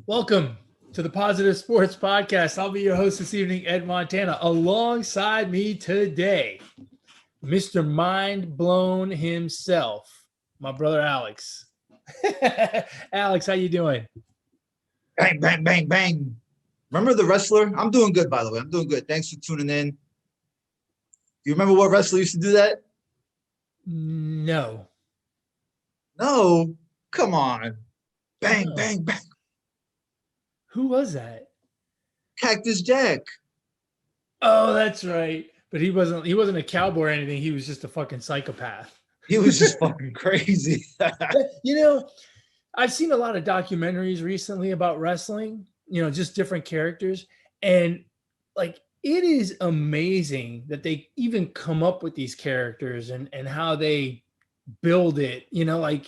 Welcome to the Positive Sports Podcast. I'll be your host this evening, Ed Montana. Alongside me today, Mr. Mind Blown himself, my brother Alex. Alex, how you doing? Bang, bang, bang, bang. Remember the wrestler? I'm doing good, by the way. I'm doing good. Thanks for tuning in. You remember what wrestler used to do that? No. No. Come on. Bang, No. bang, bang. Who was that? Cactus Jack. Oh, that's right. But he wasn't a cowboy or anything. He was just a fucking psychopath. He was just fucking crazy. You know, I've seen a lot of documentaries recently about wrestling, just different characters. And like, it is amazing that they even come up with these characters and how they build it, and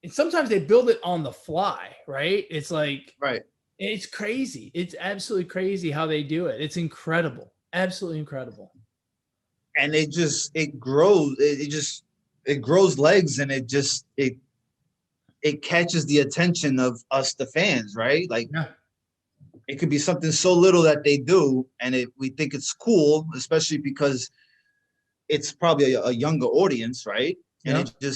sometimes they build it on the fly, right? It's like, Right. it's crazy. It's absolutely crazy how they do it. It's incredible. Absolutely incredible. And it grows. It grows legs, and it catches the attention of us, the fans, right? Like, Yeah. it could be something so little that they do, and we think it's cool, especially because it's probably a younger audience, right? And Yeah.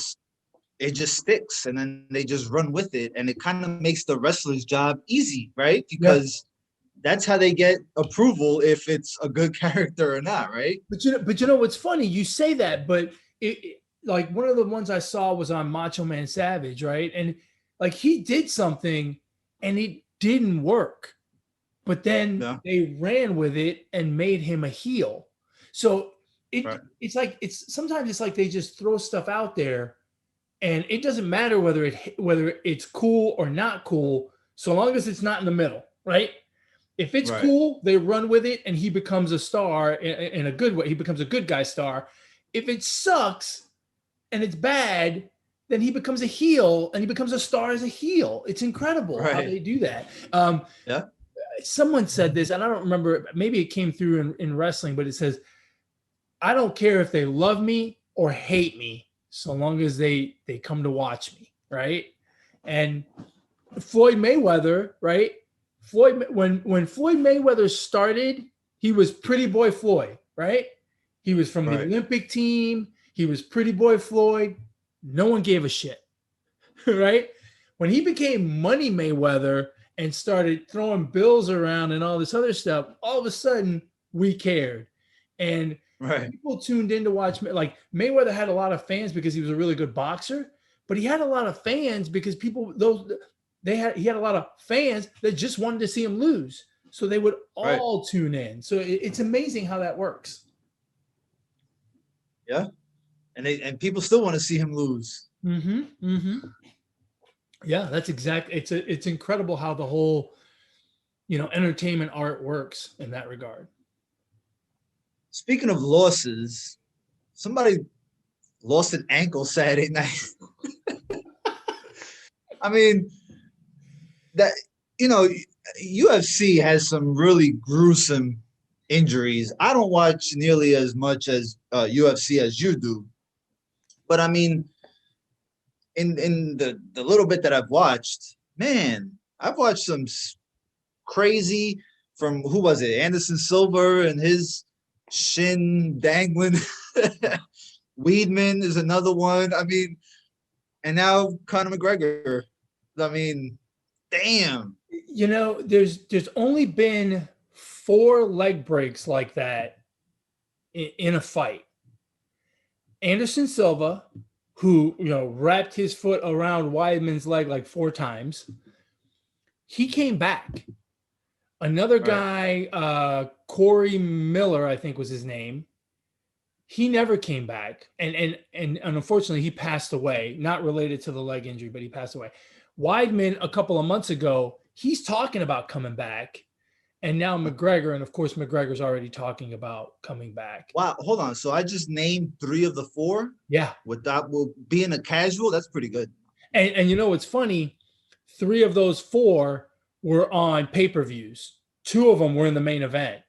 it just sticks, and then they just run with it, and it kind of makes the wrestler's job easy, right? Because that's how they get approval if it's a good character or not, right? But you know what's funny? You say that, but like one of the ones I saw was on Macho Man Savage, right? And like he did something and it didn't work, but then they ran with it and made him a heel. So it's sometimes it's like they just throw stuff out there, and it doesn't matter whether it's cool or not cool, so long as it's not in the middle, right? If it's cool, they run with it, and he becomes a star in a good way. He becomes a good guy star. If it sucks and it's bad, then he becomes a heel, and he becomes a star as a heel. It's incredible how they do that. Someone said this, and I don't remember. Maybe it came through in wrestling, but it says, "I don't care if they love me or hate me, so long as they come to watch me." Right? And Floyd Mayweather, right? When Floyd Mayweather started, he was Pretty Boy Floyd, right? He was from the Olympic team. He was Pretty Boy Floyd. No one gave a shit, right? When he became Money Mayweather and started throwing bills around and all this other stuff, all of a sudden we cared, and people tuned in to watch. Like, Mayweather had a lot of fans because he was a really good boxer, but he had a lot of fans because he had a lot of fans that just wanted to see him lose. So they would all tune in. So it's amazing how that works. Yeah. And people still want to see him lose. Mm-hmm. Mm-hmm. Yeah, that's exactly. It's incredible how the whole, entertainment art works in that regard. Speaking of losses, somebody lost an ankle Saturday night. I mean, that, UFC has some really gruesome injuries. I don't watch nearly as much as UFC as you do, but I mean, in the little bit that I've watched, man, I've watched some crazy, from who was it? Anderson Silva and his shin dangling. Weidman is another one. I mean, and now Conor McGregor. I mean, damn. There's only been 4 leg breaks like that in a fight. Anderson Silva, who wrapped his foot around Weidman's leg like 4 times, he came back. Another guy, Corey Miller, I think was his name. He never came back, and unfortunately he passed away. Not related to the leg injury, but he passed away. Weidman, a couple of months ago, he's talking about coming back, and now McGregor, and of course McGregor's already talking about coming back. Wow, hold on. So I just named 3 of the 4. Yeah, without being a casual. That's pretty good. And what's funny? 3 of those 4 were on pay-per-views. 2 of them were in the main event.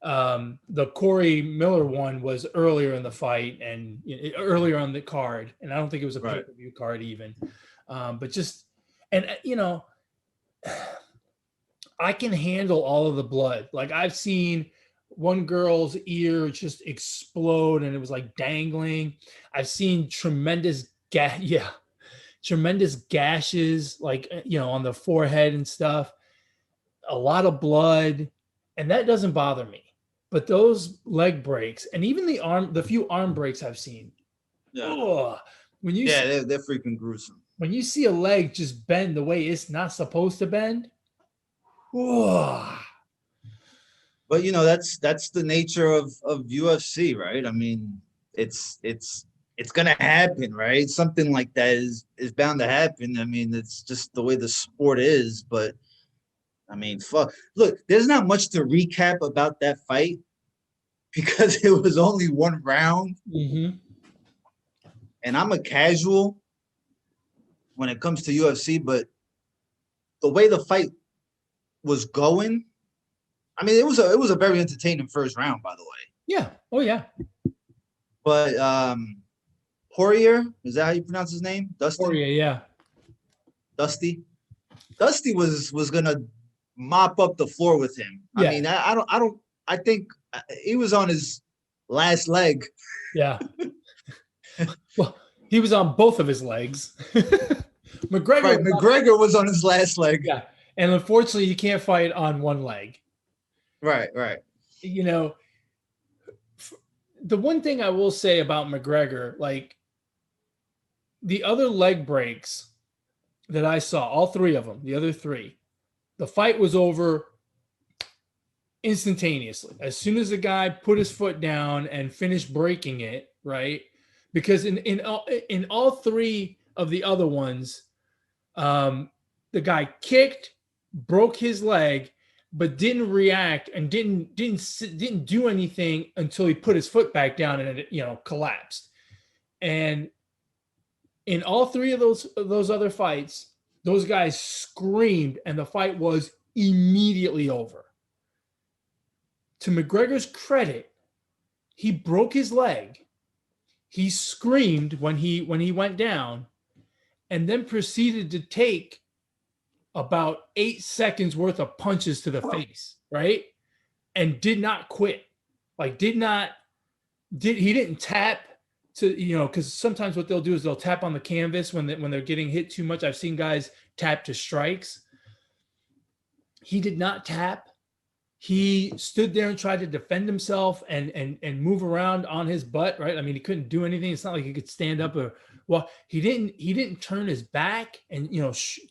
The Corey Miller one was earlier in the fight and earlier on the card, and I don't think it was a pay-per-view card even. But just, and I can handle all of the blood. Like I've seen one girl's ear just explode and it was like dangling. I've seen tremendous gashes, like, on the forehead and stuff, a lot of blood. And that doesn't bother me. But those leg breaks and even the few arm breaks I've seen. Yeah. Oh, They're freaking gruesome. when you see a leg just bend the way it's not supposed to bend, oh. But that's the nature of UFC, right? I mean, it's gonna happen, right? Something like that is bound to happen. I mean, it's just the way the sport is. But I mean, fuck. Look, there's not much to recap about that fight because it was only one round. Mm-hmm. And I'm a casual when it comes to UFC, but the way the fight was going, I mean, it was a very entertaining first round, by the way. Yeah. Oh yeah. But Poirier, is that how you pronounce his name? Dustin? Poirier, yeah. Dusty was gonna mop up the floor with him. Yeah. I mean, I think he was on his last leg. Yeah. Well, he was on both of his legs. McGregor was on his last leg. Yeah. And unfortunately, you can't fight on one leg. Right. The one thing I will say about McGregor, like the other leg breaks that I saw, all three of them, the other three, the fight was over instantaneously. As soon as the guy put his foot down and finished breaking it, right? Because in all three of the other ones, the guy kicked, broke his leg, but didn't react and didn't do anything until he put his foot back down and it collapsed. And in all three of those other fights, those guys screamed and the fight was immediately over. To McGregor's credit, he broke his leg. He screamed when he went down and then proceeded to take about 8 seconds worth of punches to the face, right? And did not quit. Like he didn't tap to, because sometimes what they'll do is they'll tap on the canvas when they're getting hit too much. I've seen guys tap to strikes. He did not tap. He stood there and tried to defend himself and move around on his butt, right? I mean, he couldn't do anything. It's not like he could stand up he didn't turn his back and,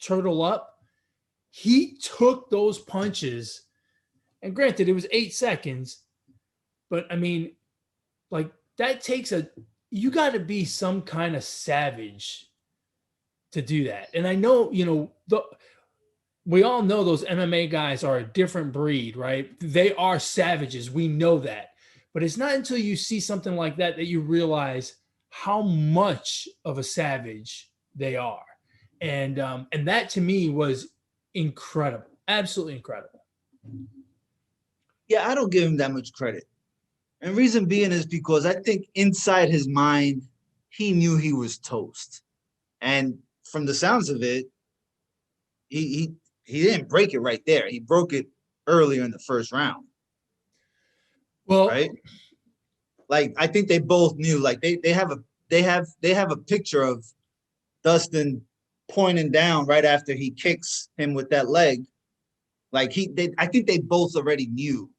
turtle up. He took those punches, and granted, it was 8 seconds, but I mean, like that takes you got to be some kind of savage to do that. And I know, we all know those MMA guys are a different breed, right? They are savages. We know that. But it's not until you see something like that that you realize how much of a savage they are. And that to me was incredible. Absolutely incredible. Yeah, I don't give him that much credit. And reason being is because I think inside his mind, he knew he was toast. And from the sounds of it, he didn't break it right there. He broke it earlier in the first round. Well, right? Like I think they both knew. Like they have a picture of Dustin pointing down right after he kicks him with that leg. Like I think they both already knew.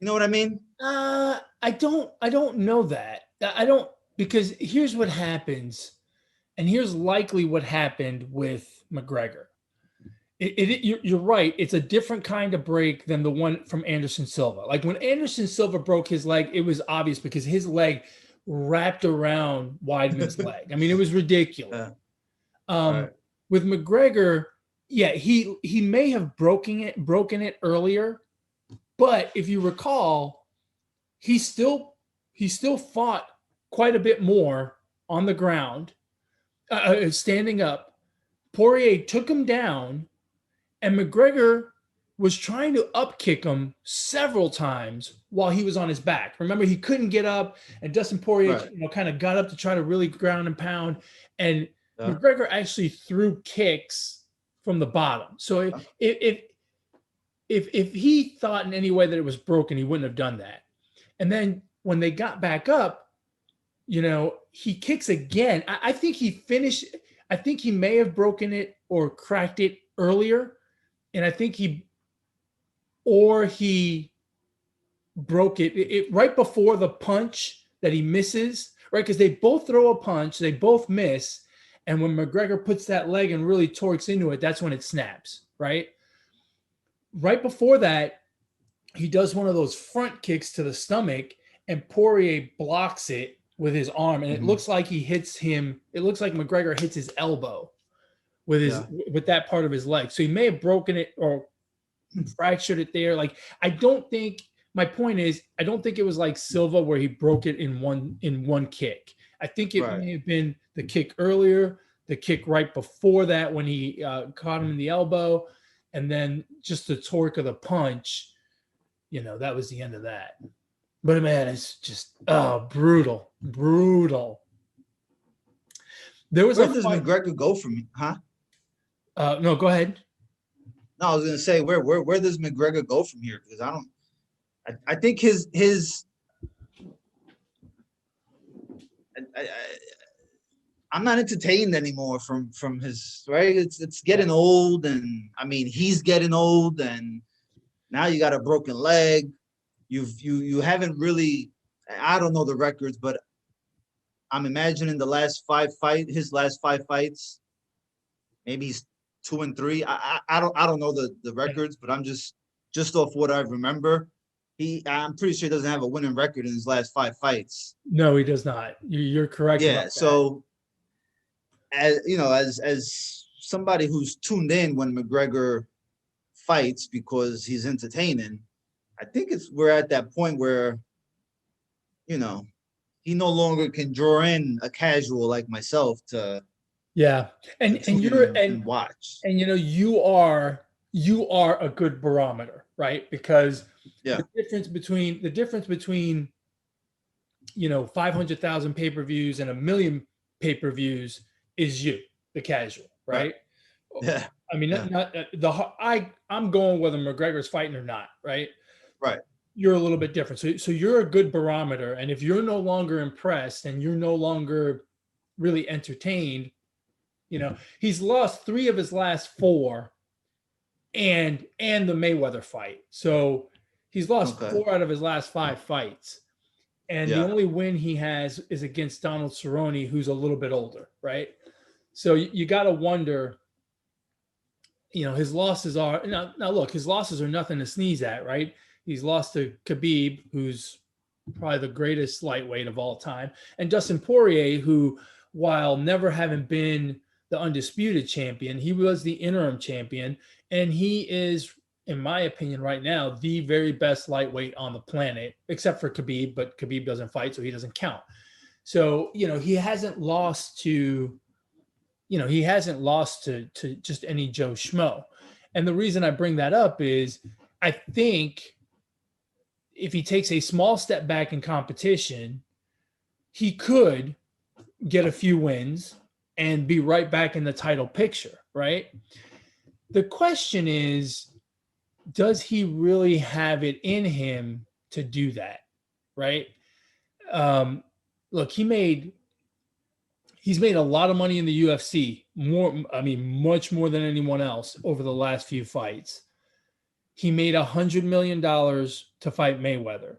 You know what I mean? I don't know that. I don't, because here's what happens, and here's likely what happened with McGregor. You're right. It's a different kind of break than the one from Anderson Silva. Like when Anderson Silva broke his leg, it was obvious because his leg wrapped around Weidman's leg. I mean, it was ridiculous. Right. With McGregor, yeah, he may have broken it earlier, but if you recall, he still fought quite a bit more on the ground, standing up. Poirier took him down. And McGregor was trying to upkick him several times while he was on his back. Remember, he couldn't get up, and Dustin Poirier, kind of got up to try to really ground and pound. And McGregor actually threw kicks from the bottom. So if if he thought in any way that it was broken, he wouldn't have done that. And then when they got back up, he kicks again. I think he finished. I think he may have broken it or cracked it earlier, and I think he broke it right before the punch that he misses, right? Because they both throw a punch, they both miss, and when McGregor puts that leg and really torques into it, that's when it snaps, right? Right before that, he does one of those front kicks to the stomach, and Poirier blocks it with his arm, and it looks like he hits him. It looks like McGregor hits his elbow with that part of his leg. So he may have broken it or fractured it there. Like, I don't think, my point is, I don't think it was like Silva where he broke it in one kick. I think it may have been the kick earlier, the kick right before that when he caught him in the elbow, and then just the torque of the punch. That was the end of that. But man, it's just brutal. There was Where does McGregor go from? Huh? No, go ahead. No, I was gonna say where does McGregor go from here? Because I think his I'm not entertained anymore from his, right. It's getting old, and I mean he's getting old, and now you got a broken leg. You haven't really. I don't know the records, but I'm imagining his last 5 fights, maybe he's 2-3. I don't know the records, but I'm just off what I remember. I'm pretty sure he doesn't have a winning record in his last 5 fights. No, he does not. You're correct. Yeah. So, as somebody who's tuned in when McGregor fights because he's entertaining, I think we're at that point where, he no longer can draw in a casual like myself to. Yeah, and watch. And you are a good barometer, right? Because the difference between 500,000 pay-per-views and 1 million pay-per-views is you, the casual, right? Yeah. I mean, I'm going whether McGregor's fighting or not, right? Right. You're a little bit different. So you're a good barometer, and if you're no longer impressed and you're no longer really entertained, he's lost 3 of his last 4 and the Mayweather fight. So he's lost 4 out of his last 5 fights. And the only win he has is against Donald Cerrone, who's a little bit older, right? So you got to wonder, his losses are now look, his losses are nothing to sneeze at, right? He's lost to Khabib, who's probably the greatest lightweight of all time, and Dustin Poirier, who, while never having been the undisputed champion, he was the interim champion, and he is, in my opinion, right now, the very best lightweight on the planet, except for Khabib, but Khabib doesn't fight, so he doesn't count. So, he hasn't lost to just any Joe Schmo. And the reason I bring that up is I think if he takes a small step back in competition, he could get a few wins and be right back in the title picture, right? The question is, does he really have it in him to do that, right? Look, he's made a lot of money in the UFC, much more than anyone else over the last few fights. He made $100 million to fight Mayweather.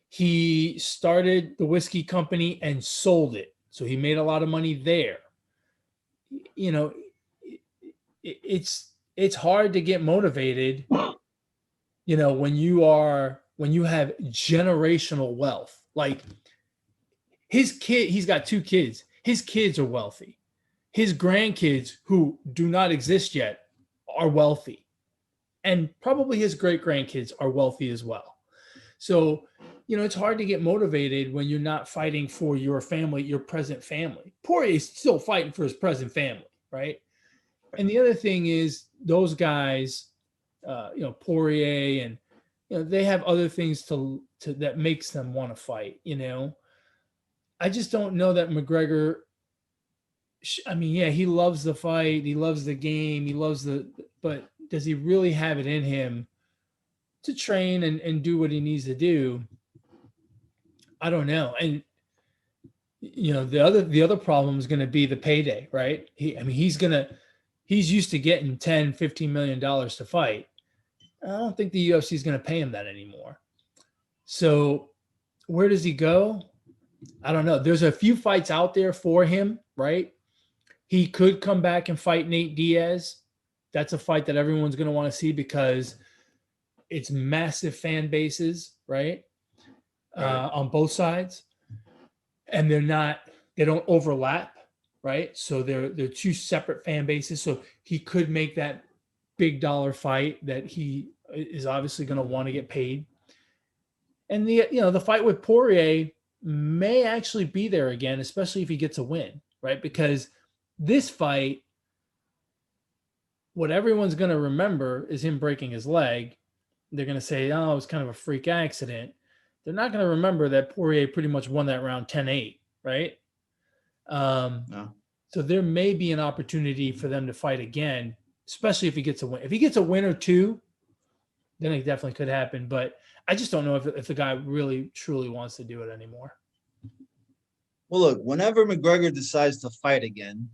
He started the whiskey company and sold it, so he made a lot of money there. It's hard to get motivated, when you have generational wealth. Like he's got 2 kids. His kids are wealthy. His grandkids, who do not exist yet, are wealthy. And probably his great-grandkids are wealthy as well. So, it's hard to get motivated when you're not fighting for your family, your present family. Poirier is still fighting for his present family, right? And the other thing is those guys, Poirier and, they have other things to that makes them want to fight, I just don't know that McGregor. He loves the fight. He loves the game. But does he really have it in him to train and do what he needs to do. I don't know. And the other problem is going to be the payday, right? He's used to getting 10, $15 million to fight. I don't think the UFC is going to pay him that anymore. So where does he go? I don't know. There's a few fights out there for him, right? He could come back and fight Nate Diaz. That's a fight that everyone's going to want to see because it's massive fan bases, right? On both sides. And they don't overlap, right? So they're two separate fan bases. So he could make that big dollar fight that he is obviously going to want to get paid. And the fight with Poirier may actually be there again, especially if he gets a win, right? Because this fight, what everyone's going to remember is him breaking his leg. They're going to say, oh, it was kind of a freak accident. They're not going to remember that Poirier pretty much won that round 10-8, right? No. So there may be an opportunity for them to fight again, especially if he gets a win. If he gets a win or two, then it definitely could happen. But I just don't know if the guy really, truly wants to do it anymore. Well, look, whenever McGregor decides to fight again,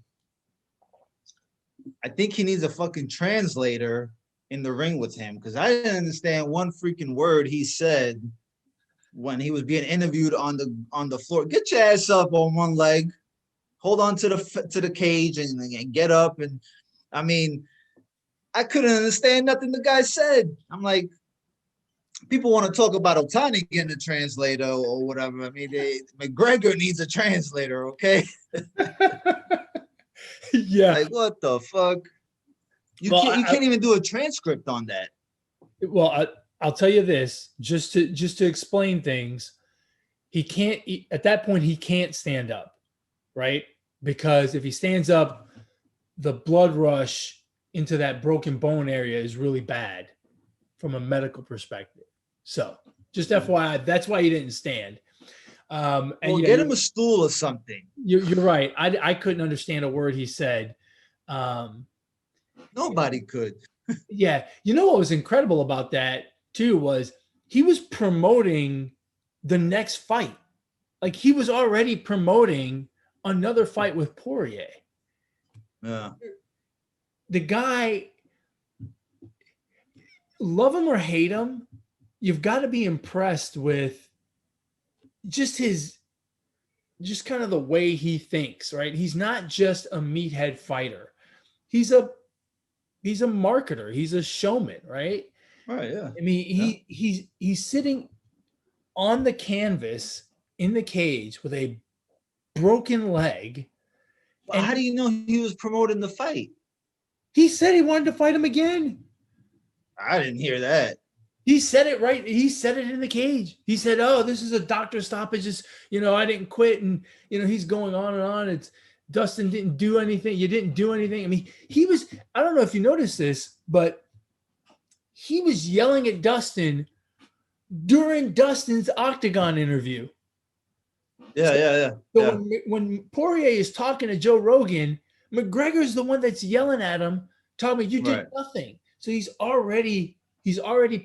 I think he needs a fucking translator in the ring with him because I didn't understand one freaking word he said when he was being interviewed on the floor. Get your ass up on one leg, hold on to the cage and get up. And I mean, I couldn't understand nothing the guy said. I'm like, people want to talk about Ohtani getting a translator or whatever. I mean, McGregor needs a translator, okay? Yeah. Like, what the fuck? You can't even do a transcript on that. Well, I'll tell you this, just to explain things. At that point, he can't stand up, right? Because if he stands up, the blood rush into that broken bone area is really bad from a medical perspective. So just FYI, that's why he didn't stand. And get him a stool or something. You're right. I couldn't understand a word he said. Nobody could. Yeah. You know what was incredible about that too was he was promoting the next fight. Like he was already promoting another fight with Poirier. Yeah. The guy, love him or hate him, you've got to be impressed with just kind of the way he thinks, right? He's not just a meathead fighter. He's a marketer. He's a showman, right? Right, yeah. I mean, he's sitting on the canvas in the cage with a broken leg. Well, how do you know he was promoting the fight? He said he wanted to fight him again. I didn't hear that. He said it right. He said it in the cage. He said, "Oh, this is a doctor stoppage. Just, I didn't quit." And, he's going on and on. It's Dustin didn't do anything. You didn't do anything. I mean, I don't know if you noticed this, but he was yelling at Dustin during Dustin's Octagon interview. Yeah. So when Poirier is talking to Joe Rogan, McGregor's the one that's yelling at him, telling me you did nothing. So he's already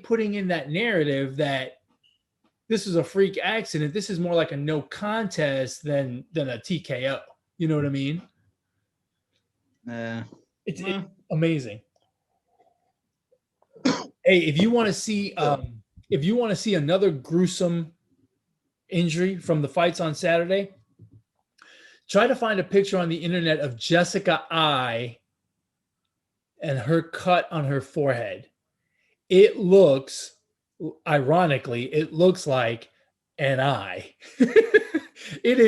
putting in that narrative that this is a freak accident. This is more like a no contest than a TKO. You know what I mean? It's amazing. Hey, if you want to see another gruesome injury from the fights on Saturday, try to find a picture on the internet of Jessica Eye and her cut on her forehead. It looks, ironically, like an eye. It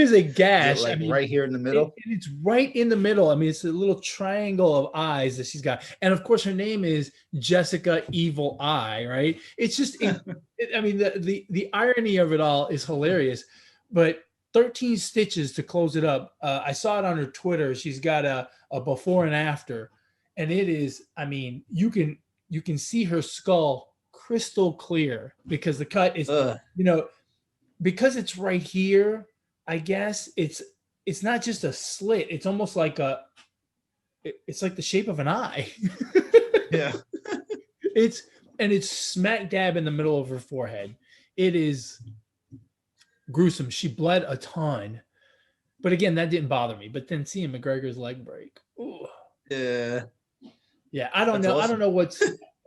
is a gash. Like right here in the middle? It's right in the middle. I mean, it's a little triangle of eyes that she's got. And of course, her name is Jessica Evil Eye, right? It's just, I mean, the irony of it all is hilarious. But 13 stitches to close it up. I saw it on her Twitter. She's got a before and after. And it is, I mean, you can see her skull crystal clear because the cut is, because it's right here, I guess it's not just a slit. It's almost like it's like the shape of an eye. Yeah. and it's smack dab in the middle of her forehead. It is gruesome. She bled a ton. But again, that didn't bother me. But then seeing McGregor's leg break. Ooh. Yeah. Yeah, I don't That's know. awesome. I don't know what's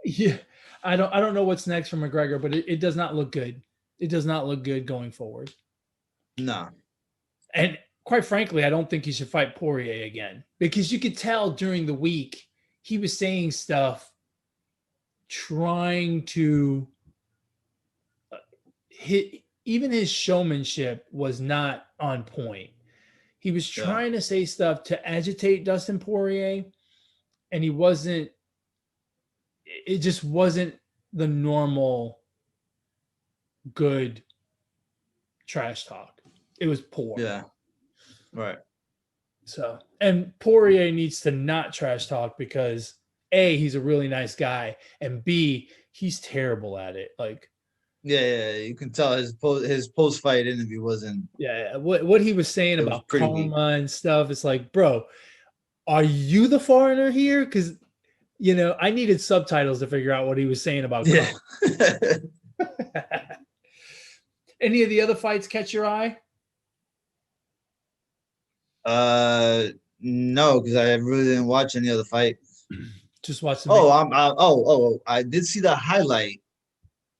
yeah. I don't know what's next for McGregor, but it does not look good. It does not look good going forward. No. And quite frankly, I don't think he should fight Poirier again because you could tell during the week he was saying stuff trying to hit. Even his showmanship was not on point. He was trying to say stuff to agitate Dustin Poirier, and he wasn't. It just wasn't the normal good trash talk. It was poor. Yeah. Right. So, and Poirier needs to not trash talk because A, he's a really nice guy, and B, he's terrible at it. Like, yeah, you can tell his post fight interview wasn't. yeah, what he was saying about pretty weak. karma and stuff. It's like, bro, are you the foreigner here? Because I needed subtitles to figure out what he was saying about karma. Any of the other fights catch your eye? No, because I really didn't watch any other fight. Just watch the. I did see the highlight,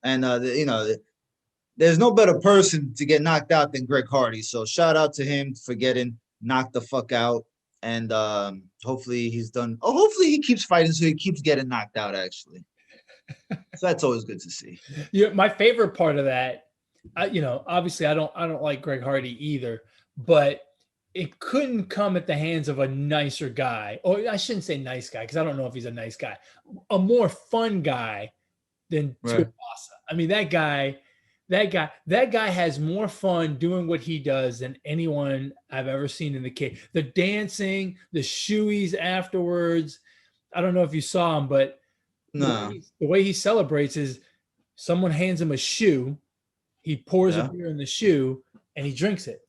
and there's no better person to get knocked out than Greg Hardy. So shout out to him for getting knocked the fuck out, and hopefully he's done. Oh, hopefully he keeps fighting so he keeps getting knocked out. Actually, so that's always good to see. Yeah, my favorite part of that, obviously I don't like Greg Hardy either, but it couldn't come at the hands of a nicer guy, or I shouldn't say nice guy because I don't know if he's a nice guy, a more fun guy than Tuivasa. I mean, that guy has more fun doing what he does than anyone I've ever seen in the cage. The dancing, the shoeys afterwards. I don't know if you saw him, but no, the way he celebrates is someone hands him a shoe, he pours a beer in the shoe, and he drinks it.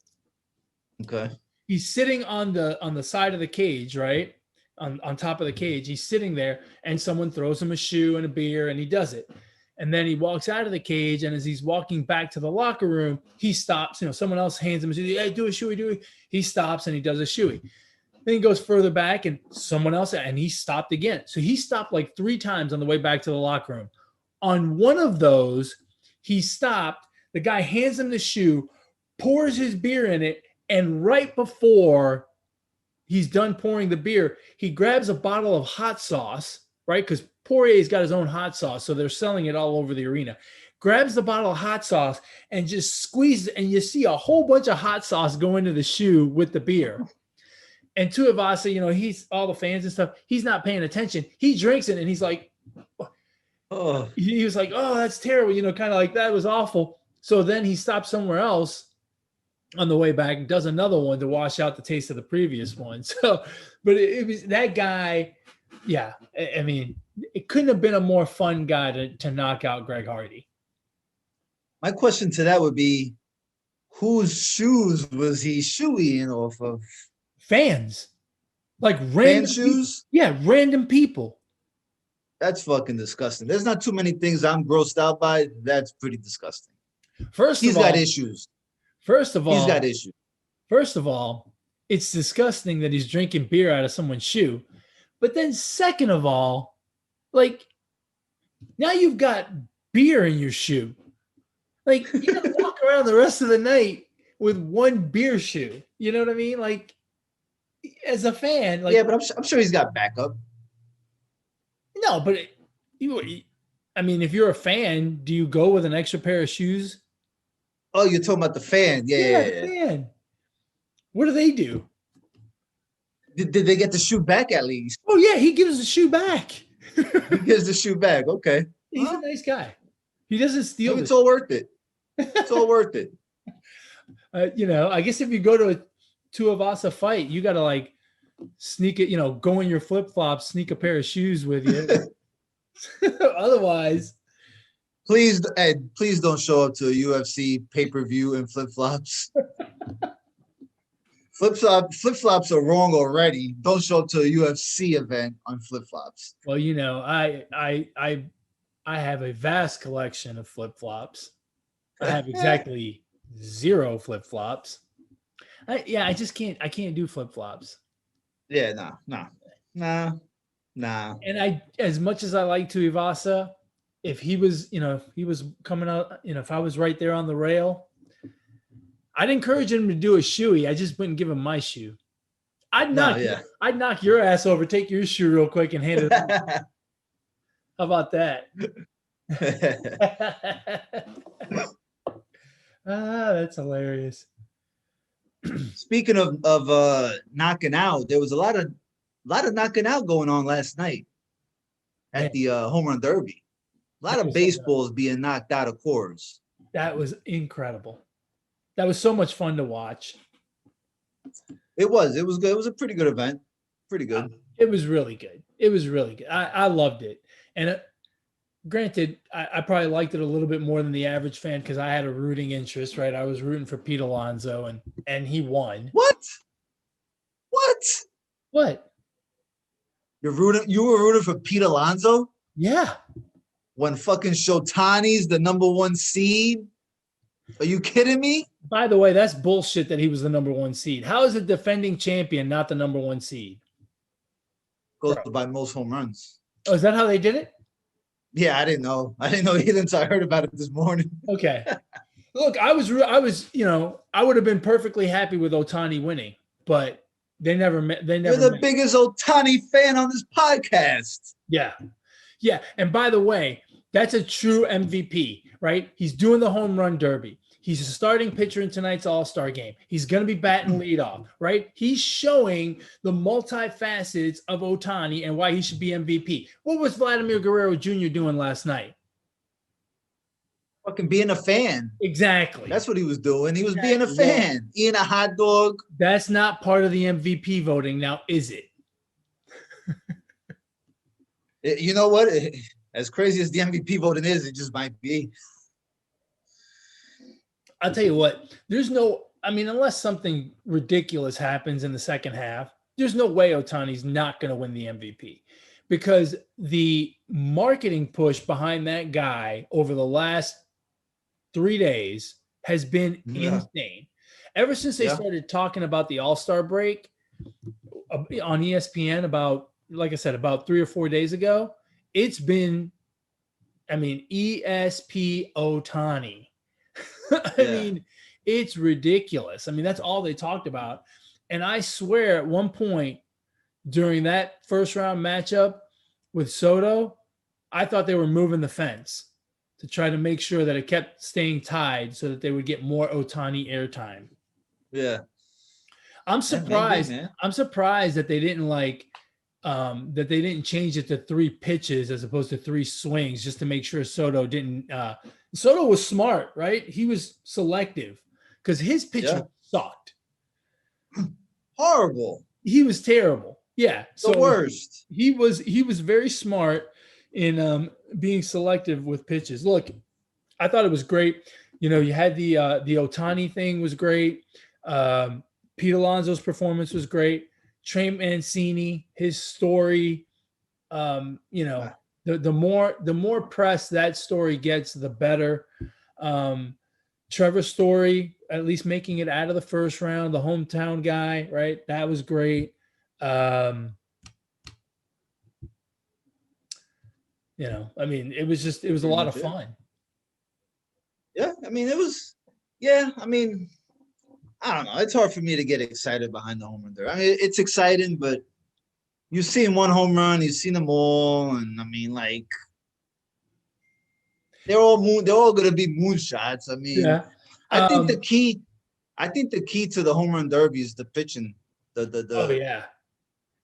Okay. He's sitting on the side of the cage, right? On top of the cage. He's sitting there, and someone throws him a shoe and a beer, and he does it. And then he walks out of the cage, and as he's walking back to the locker room, he stops. Someone else hands him a shoe. Hey, do a shoey, do it. He stops, and he does a shoey. Then he goes further back, and someone else, and he stopped again. So he stopped like 3 times on the way back to the locker room. On one of those, he stopped. The guy hands him the shoe, pours his beer in it, and right before he's done pouring the beer, he grabs a bottle of hot sauce, right? Because Poirier's got his own hot sauce, so they're selling it all over the arena. Grabs the bottle of hot sauce and just squeezes it, and you see a whole bunch of hot sauce go into the shoe with the beer. And Tuivasa, he's all the fans and stuff. He's not paying attention. He drinks it, and he's like, "Oh," he was like, "Oh, that's terrible," kind of like that was awful. So then he stops somewhere else on the way back and does another one to wash out the taste of the previous one. So, but it was that guy. Yeah, I mean, it couldn't have been a more fun guy to knock out Greg Hardy. My question to that would be, whose shoes was he shoeing off of? Fans, like random shoes. Yeah, random people. That's fucking disgusting. There's not too many things I'm grossed out by. That's pretty disgusting. He's got issues. First of all, he's got issues. First of all, it's disgusting that he's drinking beer out of someone's shoe. But then second of all, like, now you've got beer in your shoe. Like, you gotta walk around the rest of the night with one beer shoe. You know what I mean? Like, as a fan, like, yeah, but I'm sure he's got backup. No, but if you're a fan, do you go with an extra pair of shoes? Oh, you're talking about the fan. Yeah. The fan. What do they do? Did they get the shoe back at least? Oh, yeah, he gives the shoe back. He gives the shoe back. Okay. He's a nice guy. He doesn't steal it. It's all worth it. It's all worth it. I guess if you go to a Tuivasa fight, you got to like sneak it, go in your flip-flops, sneak a pair of shoes with you. Otherwise. Please, Ed, please don't show up to a UFC pay-per-view in flip-flops. Flip-flops are wrong already. Don't show up to a UFC event on flip-flops. Well, I I have a vast collection of flip flops. I have exactly 0 flip flops. I just can't. I can't do flip flops. Yeah, nah. And as much as I like Tuivasa, if he was, if he was coming out, if I was right there on the rail, I'd encourage him to do a shoey. I just wouldn't give him my shoe. No, yeah. I'd knock your ass over, take your shoe real quick, and hand it over. How about that? That's hilarious. Speaking of knocking out, there was a lot of knocking out going on last night at the home run derby. A lot of baseballs being knocked out of Coors. That was incredible. That was so much fun to watch. It was good. It was a pretty good event. Pretty good. It was really good. I loved it. And granted, I probably liked it a little bit more than the average fan because I had a rooting interest, right? I was rooting for Pete Alonso, and he won. What? You were rooting for Pete Alonso? Yeah. When fucking Shotani's the number 1 seed? Are you kidding me? By the way, that's bullshit that he was the number 1 seed. How is a defending champion not the number 1 seed? Goes by most home runs. Oh, is that how they did it? Yeah, I didn't know either until I heard about it this morning. Okay. Look, I would have been perfectly happy with Ohtani winning, but they never met. You're the biggest Ohtani fan on this podcast. Yeah. Yeah. And by the way, that's a true MVP, right? He's doing the home run derby. He's a starting pitcher in tonight's All Star game. He's going to be batting leadoff, right? He's showing the multifacets of Ohtani and why he should be MVP. What was Vladimir Guerrero Jr. doing last night? Fucking being a fan. Exactly. That's what he was doing. He was being a fan, eating a hot dog. That's not part of the MVP voting now, is it? You know what? As crazy as the MVP voting is, it just might be. I'll tell you what, unless something ridiculous happens in the second half, there's no way Ohtani's not going to win the MVP because the marketing push behind that guy over the last 3 days has been insane. Ever since they started talking about the All Star break on ESPN about 3 or 4 days ago, it's been, ESP Ohtani. I mean, it's ridiculous. That's all they talked about. And I swear at one point during that first round matchup with Soto, I thought they were moving the fence to try to make sure that it kept staying tied so that they would get more Ohtani airtime. Yeah. I'm surprised. I'm surprised that they didn't change it to 3 pitches as opposed to 3 swings just to make sure Soto didn't Soto was smart, right? He was selective because his pitching sucked. Horrible. He was terrible. Yeah. The worst. He was very smart in being selective with pitches. Look, I thought it was great. You had the Ohtani thing was great. Pete Alonso's performance was great. Trey Mancini, his story, the more press that story gets, the better. Trevor's story, at least making it out of the first round, the hometown guy, right? That was great. It was a lot of fun. Yeah, I don't know. It's hard for me to get excited behind the home run there. It's exciting, but you've seen one home run, you've seen them all, and they're all gonna be moonshots. I think the key to the home run derby is the pitching.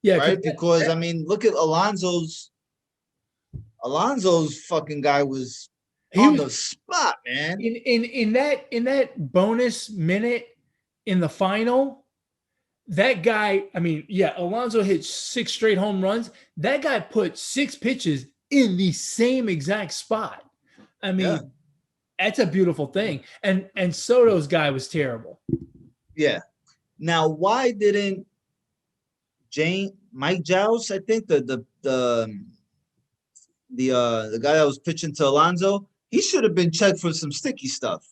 Yeah, right? Because look at Alonso's fucking guy was on the spot, man. In that bonus minute in the final, that guy, Alonso hit 6 straight home runs. That guy put 6 pitches in the same exact spot. That's a beautiful thing. And Soto's guy was terrible. Yeah. Now, why didn't Mike Joust, I think the the guy that was pitching to Alonso, he should have been checked for some sticky stuff.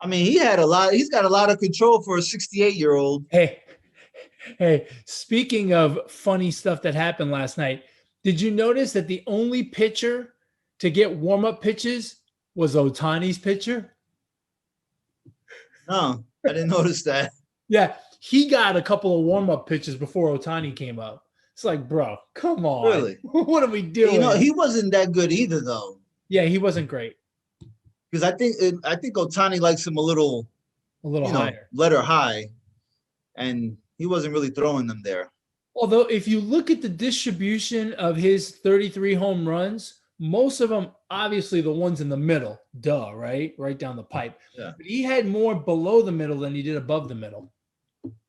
I mean, he's got a lot of control for a 68-year-old. Hey, speaking of funny stuff that happened last night, did you notice that the only pitcher to get warm-up pitches was Ohtani's pitcher? No, I didn't notice that. Yeah, he got a couple of warm-up pitches before Ohtani came up. It's like, bro, come on. Really? What are we doing? You know, he wasn't that good either, though. Yeah, he wasn't great. Because I think Ohtani likes him a little higher. Letter high, and he wasn't really throwing them there. Although, if you look at the distribution of his 33 home runs, most of them, obviously, the ones in the middle, right down the pipe. Yeah. But he had more below the middle than he did above the middle.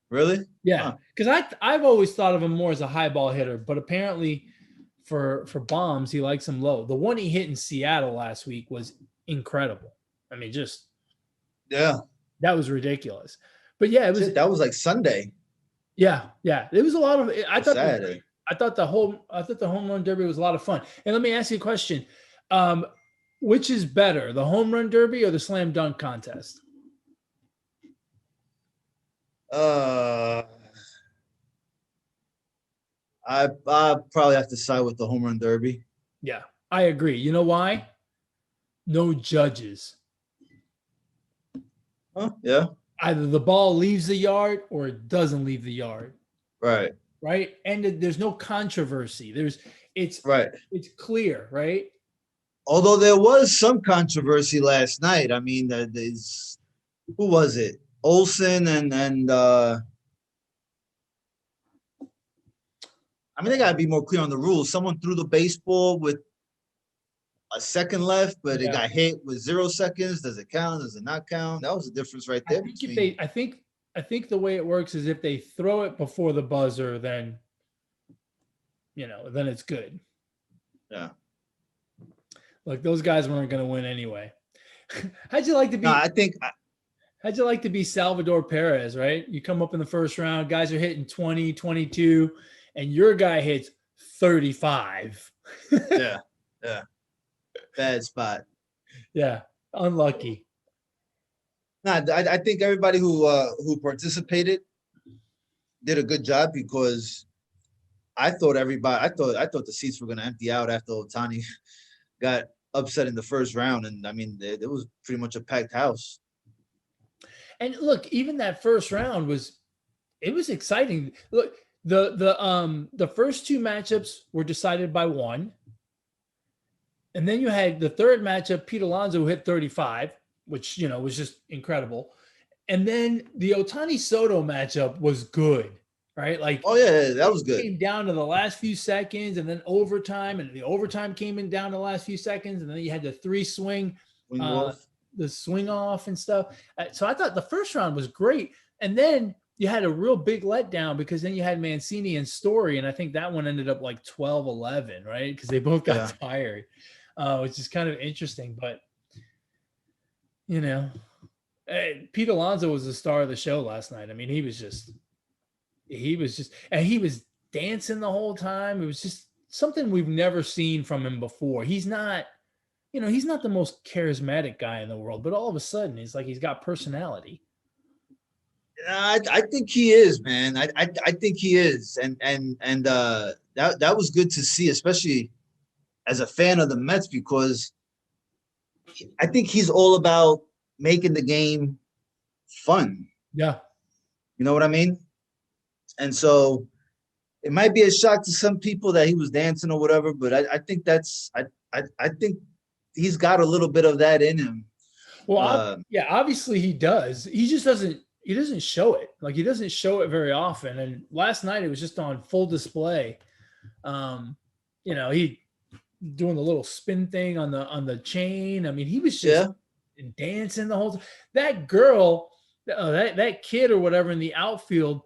Really? Yeah, because I've always thought of him more as a high ball hitter, but apparently for bombs, he likes them low. The one he hit in Seattle last week was incredible. I mean, that was ridiculous. But yeah, that was like Sunday. Yeah, it was a lot of. I thought Saturday. I thought the home run derby was a lot of fun. And let me ask you a question: which is better, the home run derby or the slam dunk contest? I probably have to side with the home run derby. Yeah, I agree. You know why? No judges. Huh? Yeah. Either the ball leaves the yard or it doesn't leave the yard. Right. Right. And there's no controversy. It's clear, right? Although there was some controversy last night. I mean, who was it? Olsen and I mean, they got to be more clear on the rules. Someone threw the baseball with a second left, but it got hit with 0 seconds. Does it count? Does it not count? That was the difference right there. I think the way it works is if they throw it before the buzzer, then then it's good. Yeah. Like those guys weren't going to win anyway. How'd you like to be? No, how'd you like to be Salvador Perez, right? You come up in the first round, guys are hitting 20, 22, and your guy hits 35. Yeah. Bad spot. Yeah, unlucky. Nah, I think everybody who participated did a good job because I thought the seats were going to empty out after Ohtani got upset in the first round, and I mean it was pretty much a packed house. And look, even that first round was exciting. Look, the first two matchups were decided by one. And then you had the third matchup, Pete Alonso, who hit 35, which, was just incredible. And then the Ohtani Soto matchup was good, right? Like, oh yeah, that was good. It came down to the last few seconds and then overtime, and the overtime came in down to the last few seconds. And then you had the the swing off and stuff. So I thought the first round was great. And then you had a real big letdown because then you had Mancini and Story. And I think that one ended up like 12-11, right? Because they both got tired. Which is kind of interesting, but Pete Alonso was the star of the show last night. I mean, he was just, and he was dancing the whole time. It was just something we've never seen from him before. He's not the most charismatic guy in the world, but all of a sudden he's got personality. I think he is, man. I think he is, and that was good to see, especially as a fan of the Mets, because I think he's all about making the game fun. Yeah. You know what I mean? And so it might be a shock to some people that he was dancing or whatever, but I think I think he's got a little bit of that in him. Well, obviously he does. He just doesn't show it. Like, he doesn't show it very often. And last night it was just on full display. He doing the little spin thing on the chain. I mean, he was just dancing the whole time. That girl, that kid or whatever in the outfield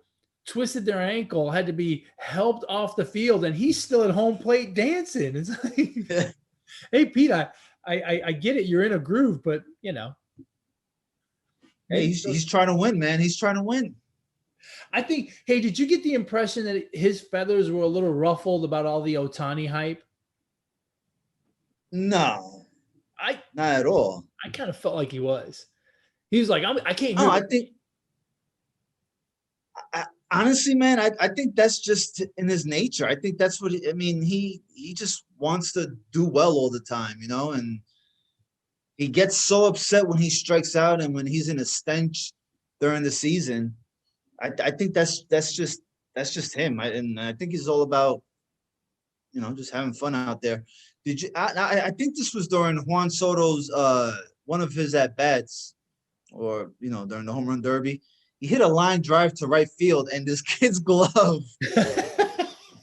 twisted their ankle, had to be helped off the field, and he's still at home plate dancing. It's like, hey, Pete, I get it. You're in a groove, but hey, he's trying to win, man. He's trying to win. I think. Hey, did you get the impression that his feathers were a little ruffled about all the Ohtani hype? No, I not at all. I kind of felt like he was. He was like, I can't No, hear. I think honestly, man, I think that's just in his nature. I think that's what I mean. He just wants to do well all the time, and he gets so upset when he strikes out and when he's in a stench during the season. I think that's just him. And I think he's all about just having fun out there. Did you? I think this was during Juan Soto's one of his at bats, or during the home run derby. He hit a line drive to right field, and this kid's glove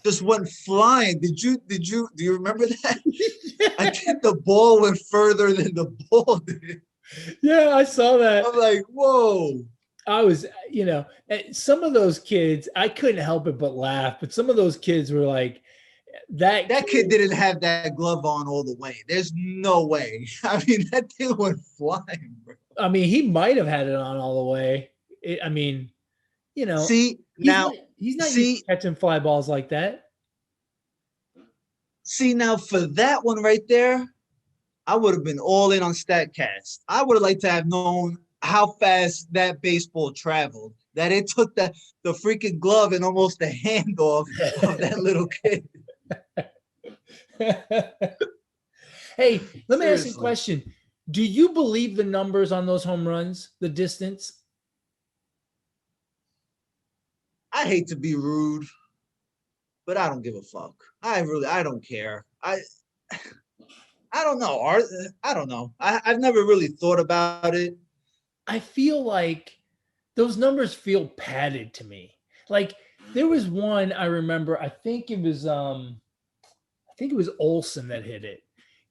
just went flying. Do you remember that? I think the ball went further than the ball did. Yeah, I saw that. I'm like, whoa. I was, some of those kids, I couldn't help it but laugh. But some of those kids were like, that kid didn't have that glove on all the way. There's no way. I mean, that thing went flying, bro. I mean, he might have had it on all the way. See, now, he's not used to catching fly balls like that. See, now for that one right there, I would have been all in on Statcast. I would have liked to have known how fast that baseball traveled, that it took the freaking glove and almost the handoff of that little kid. Hey, let me ask you a question. Do you believe the numbers on those home runs, the distance? I hate to be rude, but I don't give a fuck. I don't care. I don't know. I don't know. I've never really thought about it. I feel like those numbers feel padded to me. Like there was one I remember. I think it was Olsen that hit it.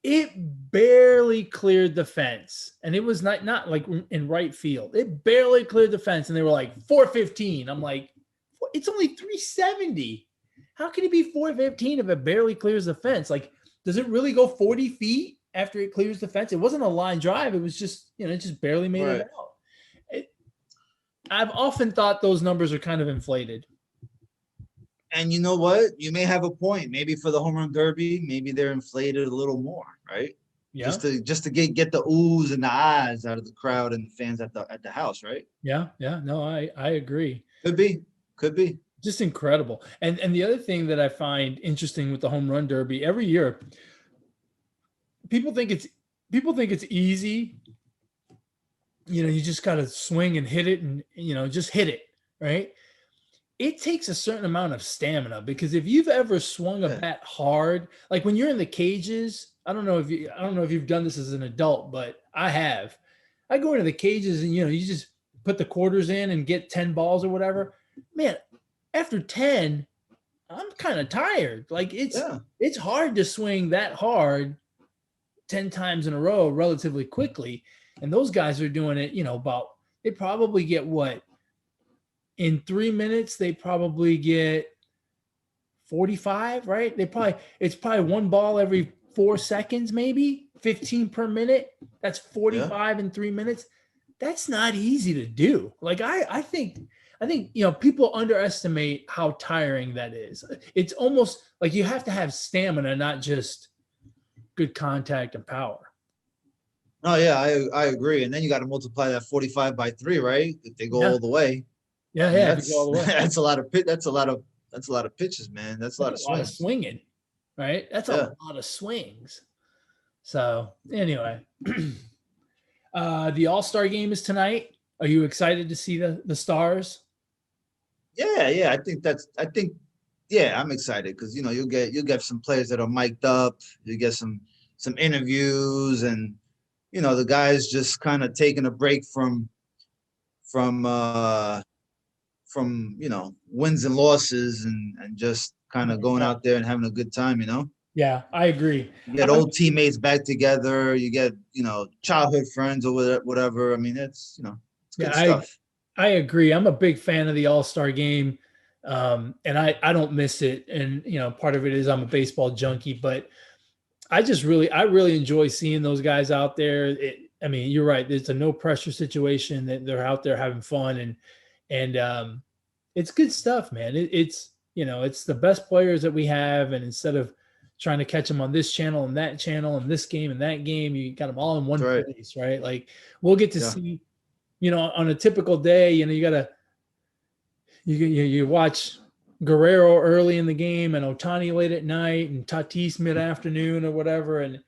It barely cleared the fence, and it was not like in right field. It barely cleared the fence, and they were like 415. I'm like, it's only 370. How can it be 415 if it barely clears the fence? Like, does it really go 40 feet after it clears the fence? It wasn't a line drive. It was just, it just barely made it out. I've often thought those numbers are kind of inflated. And you know what? You may have a point. Maybe for the home run derby, maybe they're inflated a little more, right? Yeah. Just to get the oohs and the ahs out of the crowd and the fans at the house, right? Yeah. No, I agree. Could be. Just incredible. And the other thing that I find interesting with the home run derby, every year, people think it's easy. You just got to swing and hit it and, just hit it, right? It takes a certain amount of stamina, because if you've ever swung a bat hard, like when you're in the cages, I don't know if you've done this as an adult, but I have. I go into the cages and, you just put the quarters in and get 10 balls or whatever. Man, after 10, I'm kind of tired. Like it's hard to swing that hard 10 times in a row relatively quickly. And those guys are doing it, they probably get what? In 3 minutes, they probably get 45, right? It's probably one ball every 4 seconds, maybe 15 per minute. That's 45 in 3 minutes. That's not easy to do. Like I think people underestimate how tiring that is. It's almost like you have to have stamina, not just good contact and power. Oh yeah, I agree. And then you got to multiply that 45 by 3, right? If they go all the way. Yeah, that's a lot of pitches, man. That's a lot of swinging, right? That's a lot of swings. So anyway, the All Star game is tonight. Are you excited to see the stars? Yeah. I'm excited because you'll get some players that are mic'd up. You get some interviews, and the guys just kind of taking a break from wins and losses, and just kind of going out there and having a good time, Yeah, I agree. You get old teammates back together. You get, childhood friends or whatever. I mean, it's good stuff. I agree. I'm a big fan of the All Star game, and I don't miss it. And part of it is I'm a baseball junkie, but I really enjoy seeing those guys out there. You're right. It's a no pressure situation that they're out there having fun, and it's good stuff, man. It's the best players that we have, and instead of trying to catch them on this channel and that channel and this game and that game. You got them all in one Right. place, right? Like we'll get to see, on a typical day, you gotta you watch Guerrero early in the game and Ohtani late at night and Tatis mid-afternoon or whatever, and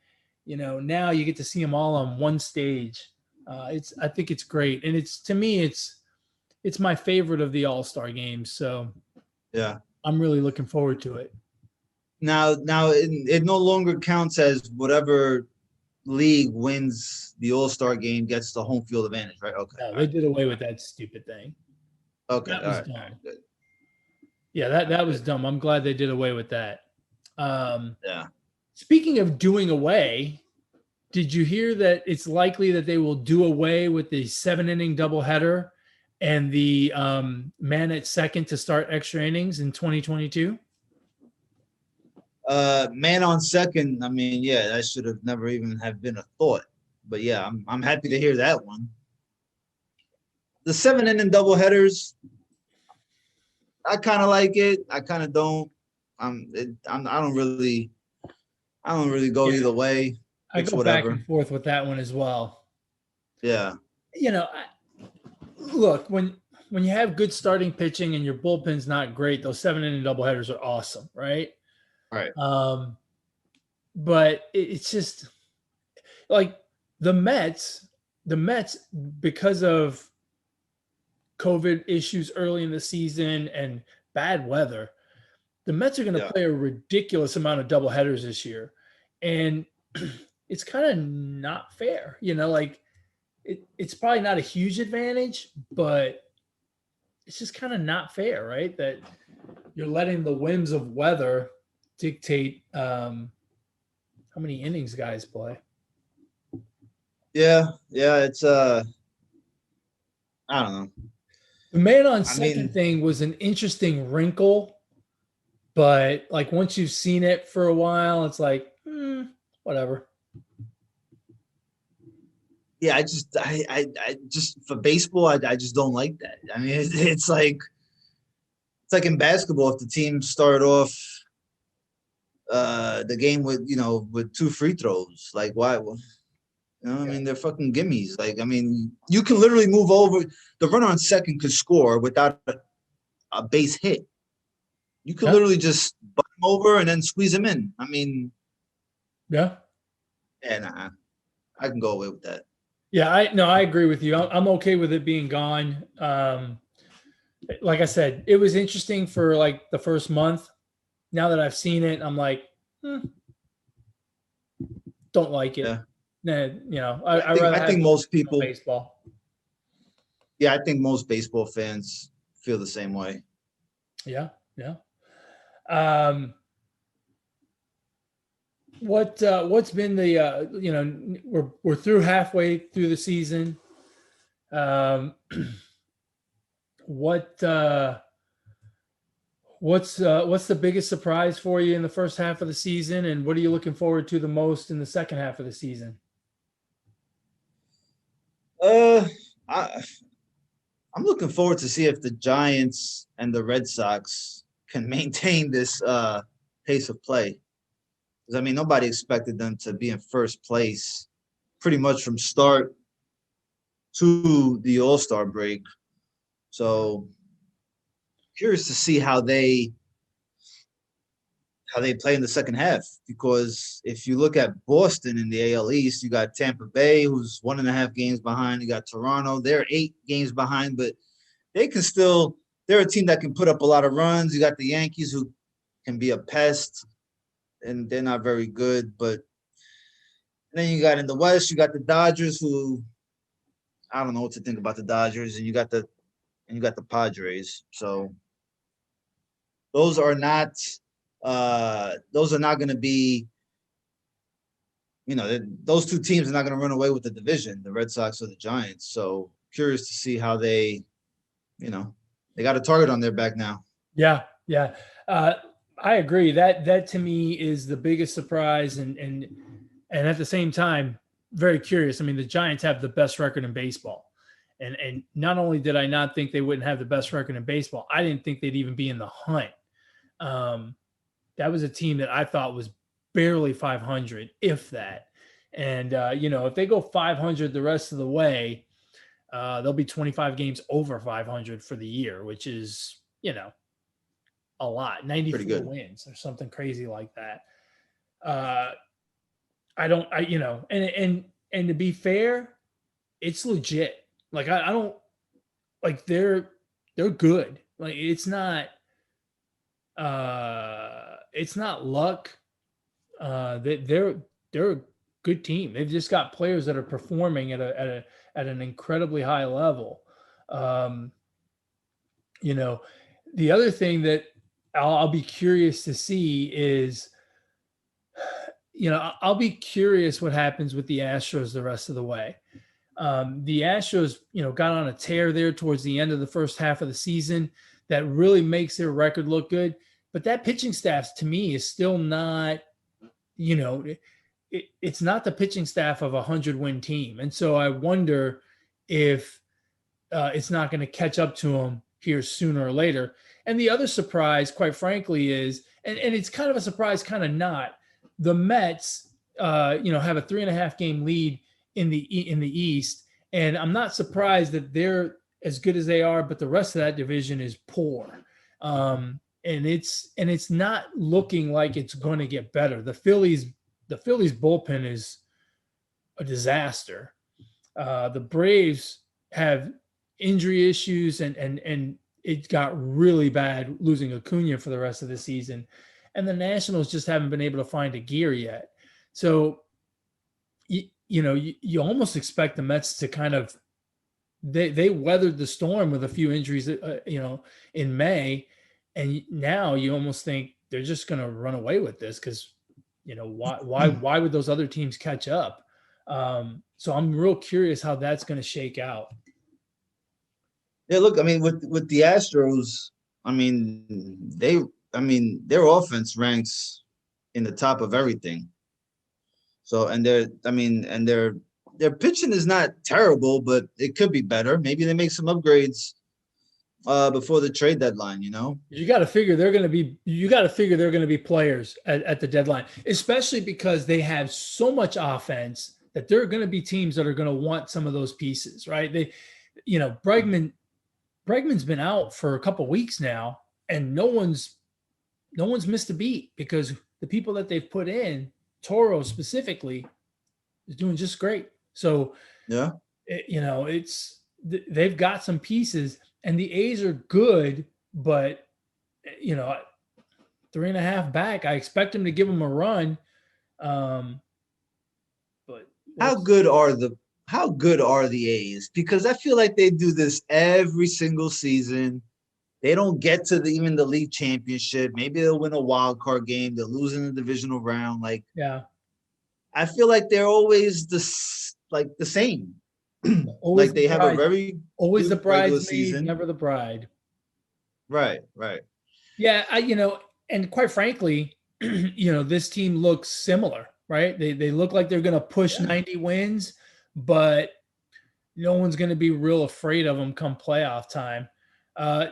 now you get to see them all on one stage. I think it's great, and to me it's my favorite of the All Star games. So Yeah. I'm really looking forward to it. Now it no longer counts as whatever league wins the All Star game gets the home field advantage, right? Okay. No, they did away with that stupid thing. Okay. That was All dumb. right, good. Yeah, that was dumb. I'm glad they did away with that. Yeah. Speaking of doing away, did you hear that it's likely that they will do away with the 7-inning doubleheader and the man at second to start extra innings in 2022? Man on second. I mean, yeah, that should have never even have been a thought. But yeah, I'm happy to hear that one. The 7-inning doubleheaders, I kind of like it. I kind of don't. I don't really go either way. I It's go whatever. back and forth with that one as well. Yeah. Look, when you have good starting pitching and your bullpen's not great, those 7-inning doubleheaders are awesome, right? Right. But it's just like the Mets, because of COVID issues early in the season and bad weather, the Mets are going to play a ridiculous amount of doubleheaders this year. And it's kind of not fair, like it's probably not a huge advantage, but it's just kind of not fair, right? That you're letting the whims of weather dictate how many innings guys play. Yeah, it's I don't know. The man on second thing was an interesting wrinkle, but like once you've seen it for a while, it's like whatever. Yeah, I just for baseball, I just don't like that. I mean, it's like in basketball, if the team started off the game with 2 free throws, like why? I mean, they're fucking gimmies. Like, I mean, you can literally move over. The runner on second could score without a base hit. You can literally just butt him over and then squeeze him in. I mean, nah, I can go away with that. Yeah, I agree with you. I'm okay with it being gone. Like I said, it was interesting for like the first month. Now that I've seen it, I'm like, don't like it. Yeah. Nah, I think most people baseball. Yeah, I think most baseball fans feel the same way. Yeah. What's been the we're through halfway through the season. What's the biggest surprise for you in the first half of the season, and what are you looking forward to the most in the second half of the season? I'm looking forward to see if the Giants and the Red Sox can maintain this pace of play. Because I mean, nobody expected them to be in first place pretty much from start to the All Star break. So curious to see how they play in the second half, because if you look at Boston in the AL East, you got Tampa Bay, who's 1.5 games behind. You got Toronto, they're 8 games behind, but they're a team that can put up a lot of runs. You got the Yankees, who can be a pest, and they're not very good. But then you got in the West, you got the Dodgers, who I don't know what to think about the Dodgers, and you got the Padres. So those are not going to be, those 2 teams are not going to run away with the division, the Red Sox or the Giants. So curious to see how they got a target on their back now. Yeah. I agree. That to me is the biggest surprise, and at the same time, very curious. I mean, the Giants have the best record in baseball. And not only did I not think they wouldn't have the best record in baseball, I didn't think they'd even be in the hunt. That was a team that I thought was barely 500, if that. And, if they go 500 the rest of the way, they'll be 25 games over 500 for the year, which is, a lot, Pretty 94 good. wins or something crazy like that. And to be fair, it's legit. Like, I don't like they're good. Like, it's not luck. They're a good team. They've just got players that are performing at an incredibly high level. The other thing that I'll be curious to see is, I'll be curious what happens with the Astros the rest of the way. The Astros, got on a tear there towards the end of the first half of the season that really makes their record look good. But that pitching staff, to me, is still not, it's not the pitching staff of a 100-win team. And so I wonder if it's not going to catch up to them here sooner or later. And the other surprise, quite frankly, is, and it's kind of a surprise, kind of not, the Mets, have a 3.5 game lead in the East. And I'm not surprised that they're as good as they are, but the rest of that division is poor. And it's not looking like it's going to get better. The Phillies bullpen is a disaster. The Braves have injury issues and it got really bad losing Acuna for the rest of the season. And the Nationals just haven't been able to find a gear yet. So, you almost expect the Mets to kind of, they weathered the storm with a few injuries, in May. And now you almost think they're just going to run away with this because, why would those other teams catch up? So I'm real curious how that's going to shake out. Yeah, look, I mean, with the Astros, their offense ranks in the top of everything. So, and their pitching is not terrible, but it could be better. Maybe they make some upgrades before the trade deadline. You got to figure they're going to be players at the deadline, especially because they have so much offense that there are going to be teams that are going to want some of those pieces, right? Bregman's been out for a couple of weeks now, and no one's missed a beat because the people that they've put in, Toro specifically, is doing just great. So, yeah, they've got some pieces, and the A's are good, but 3.5 back, I expect them to give them a run. But how good are the A's? Because I feel like they do this every single season. They don't get to even the league championship. Maybe they'll win a wild card game. They'll lose in the divisional round. Yeah, I feel like they're always the same. Like they have a very always the bridesmaid, never the bride. Right. Yeah, and quite frankly, this team looks similar, right? They look like they're going to push 90 wins, but no one's going to be real afraid of them come playoff time. They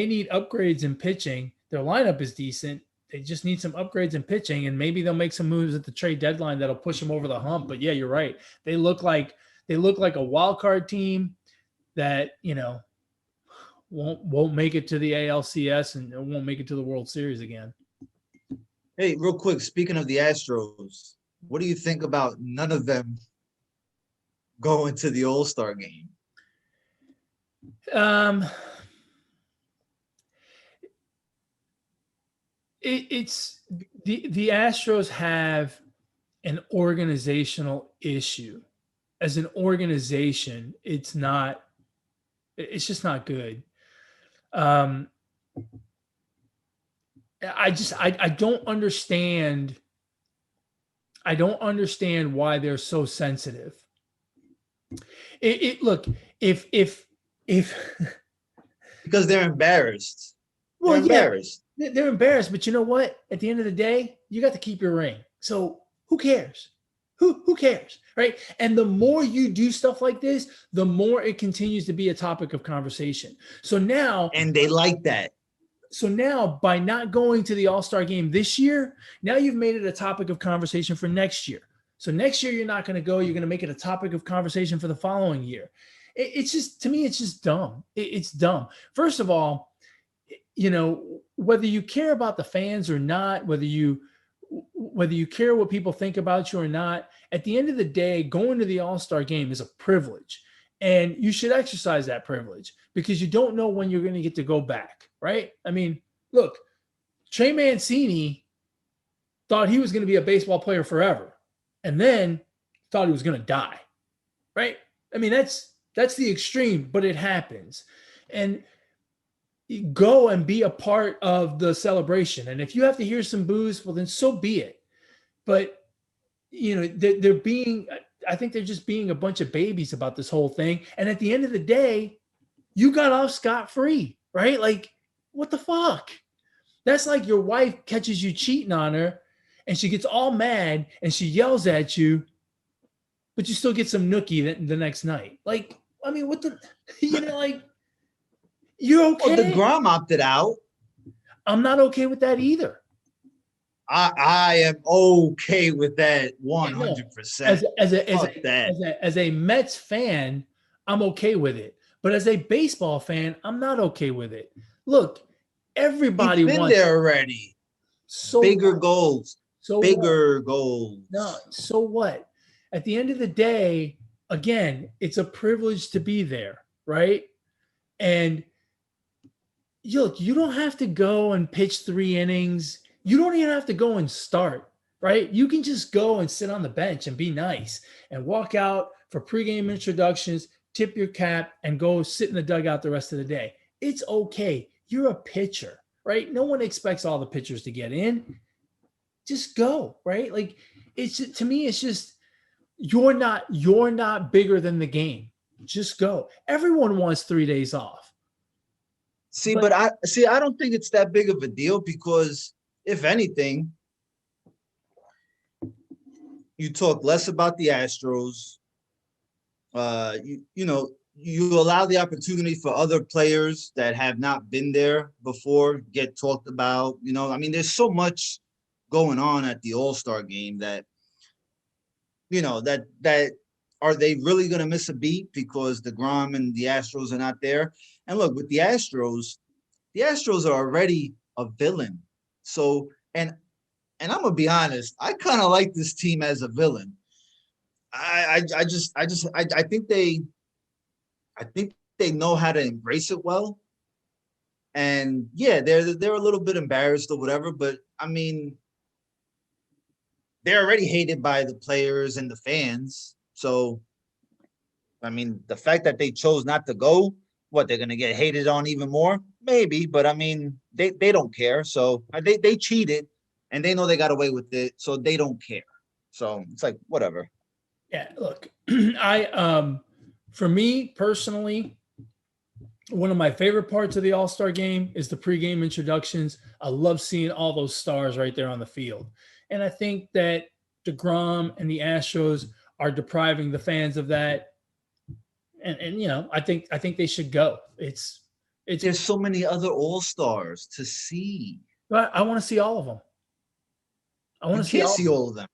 need upgrades in pitching. Their lineup is decent. They just need some upgrades in pitching, and maybe they'll make some moves at the trade deadline that'll push them over the hump. But yeah, you're right. They look like a wild card team that won't make it to the ALCS and won't make it to the World Series again. Hey, real quick, speaking of the Astros, what do you think about none of them going to the All Star game? It's the Astros have an organizational issue. As an organization, it's just not good. I don't understand. I don't understand why they're so sensitive. Look, if because they're embarrassed. Well, embarrassed. They're embarrassed, but you know what? At the end of the day, you got to keep your ring. So who cares? Who cares, right? And the more you do stuff like this, the more it continues to be a topic of conversation. So now, and they like that. So now by not going to the All-Star game this year, now you've made it a topic of conversation for next year. So next year you're not going to go. You're going to make it a topic of conversation for the following year. It's just, to me, it's just dumb. It's dumb. First of all, whether you care about the fans or not, whether you care what people think about you or not, at the end of the day, going to the All-Star game is a privilege. And you should exercise that privilege because you don't know when you're going to get to go back, right? I mean, look, Trey Mancini thought he was going to be a baseball player forever and then thought he was going to die, right? I mean, that's the extreme, but it happens. And go and be a part of the celebration. And if you have to hear some boos, well, then so be it. But, I think they're just being a bunch of babies about this whole thing. And at the end of the day, you got off scot-free, right? Like, what the fuck? That's like your wife catches you cheating on her and she gets all mad and she yells at you, but you still get some nookie the next night. Like, I mean, what the, you're okay. Well, DeGrom opted out. I'm not okay with that either. I am okay with that 100%. As a Mets fan, I'm okay with it. But as a baseball fan, I'm not okay with it. Look, everybody He's been wants there already. So bigger what? goals. So bigger what? goals. No, so what? At the end of the day, again, it's a privilege to be there, right? And look, you don't have to go and pitch 3 innings. You don't even have to go and start, right? You can just go and sit on the bench and be nice and walk out for pregame introductions, tip your cap, and go sit in the dugout the rest of the day. It's okay. You're a pitcher, right? No one expects all the pitchers to get in. Just go, right? Like, to me, it's just you're not bigger than the game. Just go. Everyone wants 3 days off. But I don't think it's that big of a deal because if anything, you talk less about the Astros. You allow the opportunity for other players that have not been there before get talked about. There's so much going on at the All Star game that are they really going to miss a beat because DeGrom and the Astros are not there? And look, with the Astros are already a villain. So, and I'm gonna be honest, I kind of like this team as a villain. I think they know how to embrace it well. And yeah, they're a little bit embarrassed or whatever, but I mean, they're already hated by the players and the fans. So, I mean, the fact that they chose not to go, they're going to get hated on even more? Maybe, but I mean, they don't care. So they cheated and they know they got away with it. So they don't care. So it's like, whatever. Yeah, look, for me personally, one of my favorite parts of the All-Star game is the pregame introductions. I love seeing all those stars right there on the field. And I think that DeGrom and the Astros are depriving the fans of that. And I think they should go. There's so many other All-Stars to see. But I want to see all of them. I want to see all of them.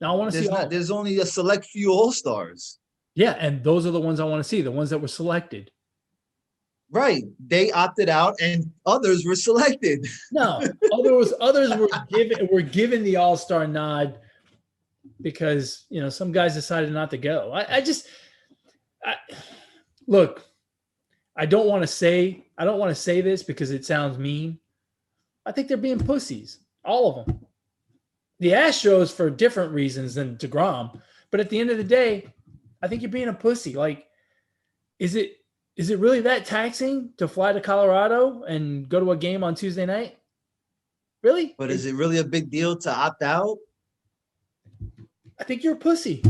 No, I want to see all. There's only a select few All-Stars. Yeah, and those are the ones I want to see, the ones that were selected. Right. They opted out and others were selected. No, others were given the All-Star nod because, some guys decided not to go. Look, I don't want to say this because it sounds mean. I think they're being pussies, all of them. The Astros for different reasons than DeGrom, but at the end of the day, I think you're being a pussy. Like, is it really that taxing to fly to Colorado and go to a game on Tuesday night? Really? But is it really a big deal to opt out? I think you're a pussy.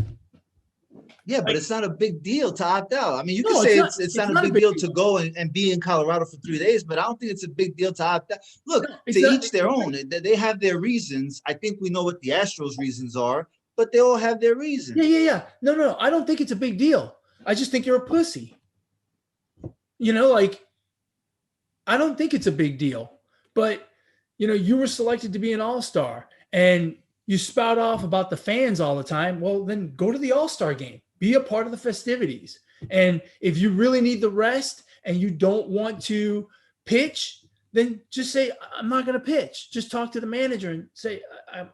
Yeah, but it's not a big deal to opt out. I mean, you can say it's not a big deal to go and be in Colorado for 3 days, but I don't think it's a big deal to opt out. Look, to each their own. They have their reasons. I think we know what the Astros' reasons are, but they all have their reasons. Yeah. No. I don't think it's a big deal. I just think you're a pussy. I don't think it's a big deal But, you were selected to be an All-Star and you spout off about the fans all the time. Well, then go to the All-Star game. Be a part of the festivities. And if you really need the rest and you don't want to pitch, then just say, I'm not going to pitch. Just talk to the manager and say, I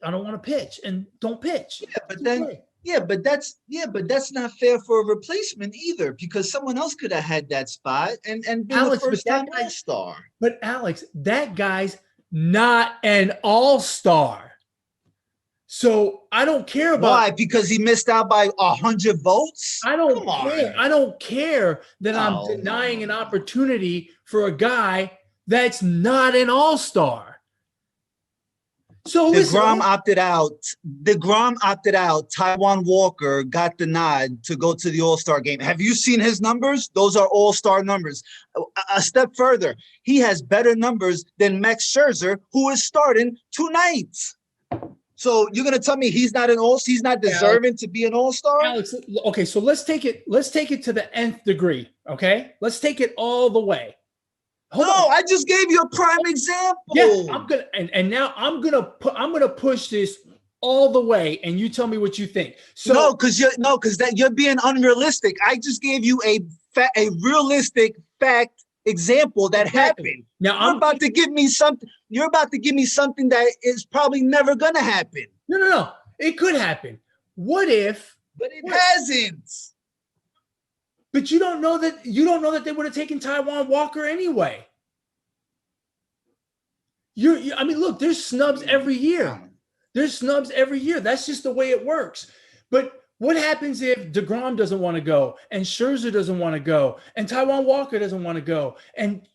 don't want to pitch, and don't pitch. But that's not fair for a replacement either, because someone else could have had that spot and been Alex, the first time All-Star. But Alex, that guy's not an All-Star. So I don't care about why, because he missed out by 100 votes. I don't care. I don't care that I'm denying an opportunity for a guy that's not an All-Star. So DeGrom opted out. Taijuan Walker got the nod to go to the All-Star game. Have you seen his numbers? Those are All-Star numbers. A step further, he has better numbers than Max Scherzer, who is starting tonight. So you're gonna tell me he's not he's not deserving to be an All-Star? Alex, okay, so let's take it to the nth degree. Okay, let's take it all the way. I just gave you a prime example. Yeah, I'm gonna and now I'm gonna push this all the way, and you tell me what you think. So because you're being unrealistic. I just gave you a realistic fact example that happened. Now you're about to give me something. You're about to give me something that is probably never gonna happen. No. It could happen. What if? But it hasn't. But you don't know that they would have taken Taijuan Walker anyway. I mean, look, there's snubs every year. That's just the way it works. But what happens if DeGrom doesn't want to go, and Scherzer doesn't want to go, and Taijuan Walker doesn't want to go, and